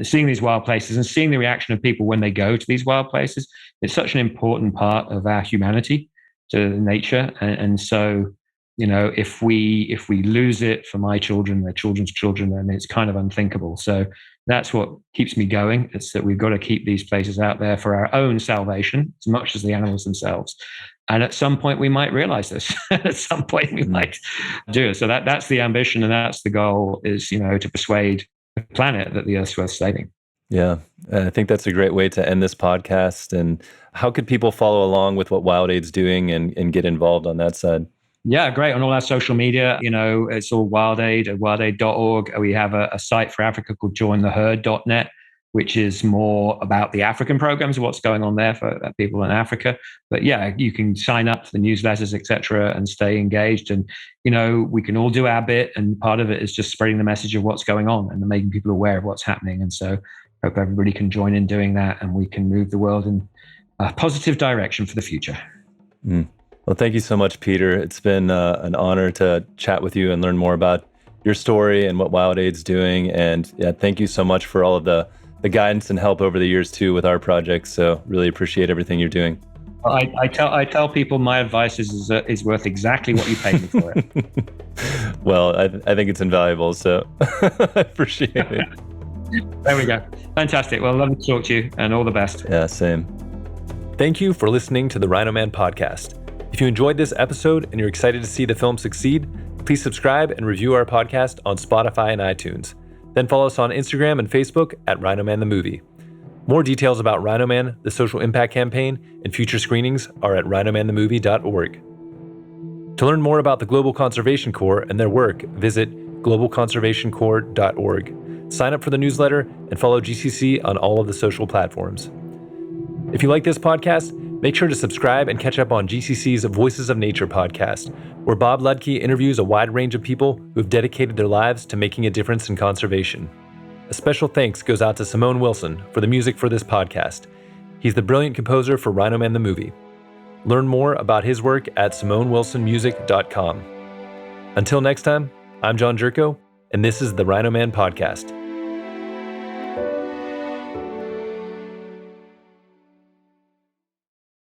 seeing these wild places and seeing the reaction of people when they go to these wild places. It's such an important part of our humanity to nature. And so, if we lose it for my children, their children's children, then it's kind of unthinkable. So that's what keeps me going. It's that we've got to keep these places out there for our own salvation, as much as the animals themselves. And at some point we might realize this. At some point we might do it. So that's the ambition, and that's the goal, is, to persuade the planet that the Earth's worth saving. Yeah, I think that's a great way to end this podcast. And how could people follow along with what WildAid's doing and get involved on that side? Yeah, great. On all our social media, it's all WildAid at wildaid.org. We have a site for Africa called jointheherd.net, which is more about the African programs, what's going on there for people in Africa. But yeah, you can sign up to the newsletters, etc., and stay engaged. And we can all do our bit, and part of it is just spreading the message of what's going on and making people aware of what's happening. And so, hope everybody can join in doing that, and we can move the world in a positive direction for the future. Well, thank you so much, Peter. It's been an honor to chat with you and learn more about your story and what WildAid's doing. And yeah, thank you so much for all of the guidance and help over the years too with our projects. So really appreciate everything you're doing. I tell people my advice is worth exactly what you paid me for it. Well, I think it's invaluable, so I appreciate it. There we go. Fantastic. Well, lovely to talk to you, and all the best. Yeah, same. Thank you for listening to the RHINO Man podcast. If you enjoyed this episode and you're excited to see the film succeed, please subscribe and review our podcast on Spotify and iTunes. Then follow us on Instagram and Facebook at RHINO Man the Movie. More details about RHINO Man, the social impact campaign, and future screenings are at rhinomanthemovie.org. To learn more about the Global Conservation Corps and their work, visit globalconservationcorps.org. Sign up for the newsletter and follow GCC on all of the social platforms. If you like this podcast, make sure to subscribe and catch up on GCC's Voices of Nature podcast, where Bob Ludke interviews a wide range of people who have dedicated their lives to making a difference in conservation. A special thanks goes out to Simone Wilson for the music for this podcast. He's the brilliant composer for RHINO Man the Movie. Learn more about his work at SimoneWilsonMusic.com. Until next time, I'm John Jerko, and this is the RHINO Man Podcast.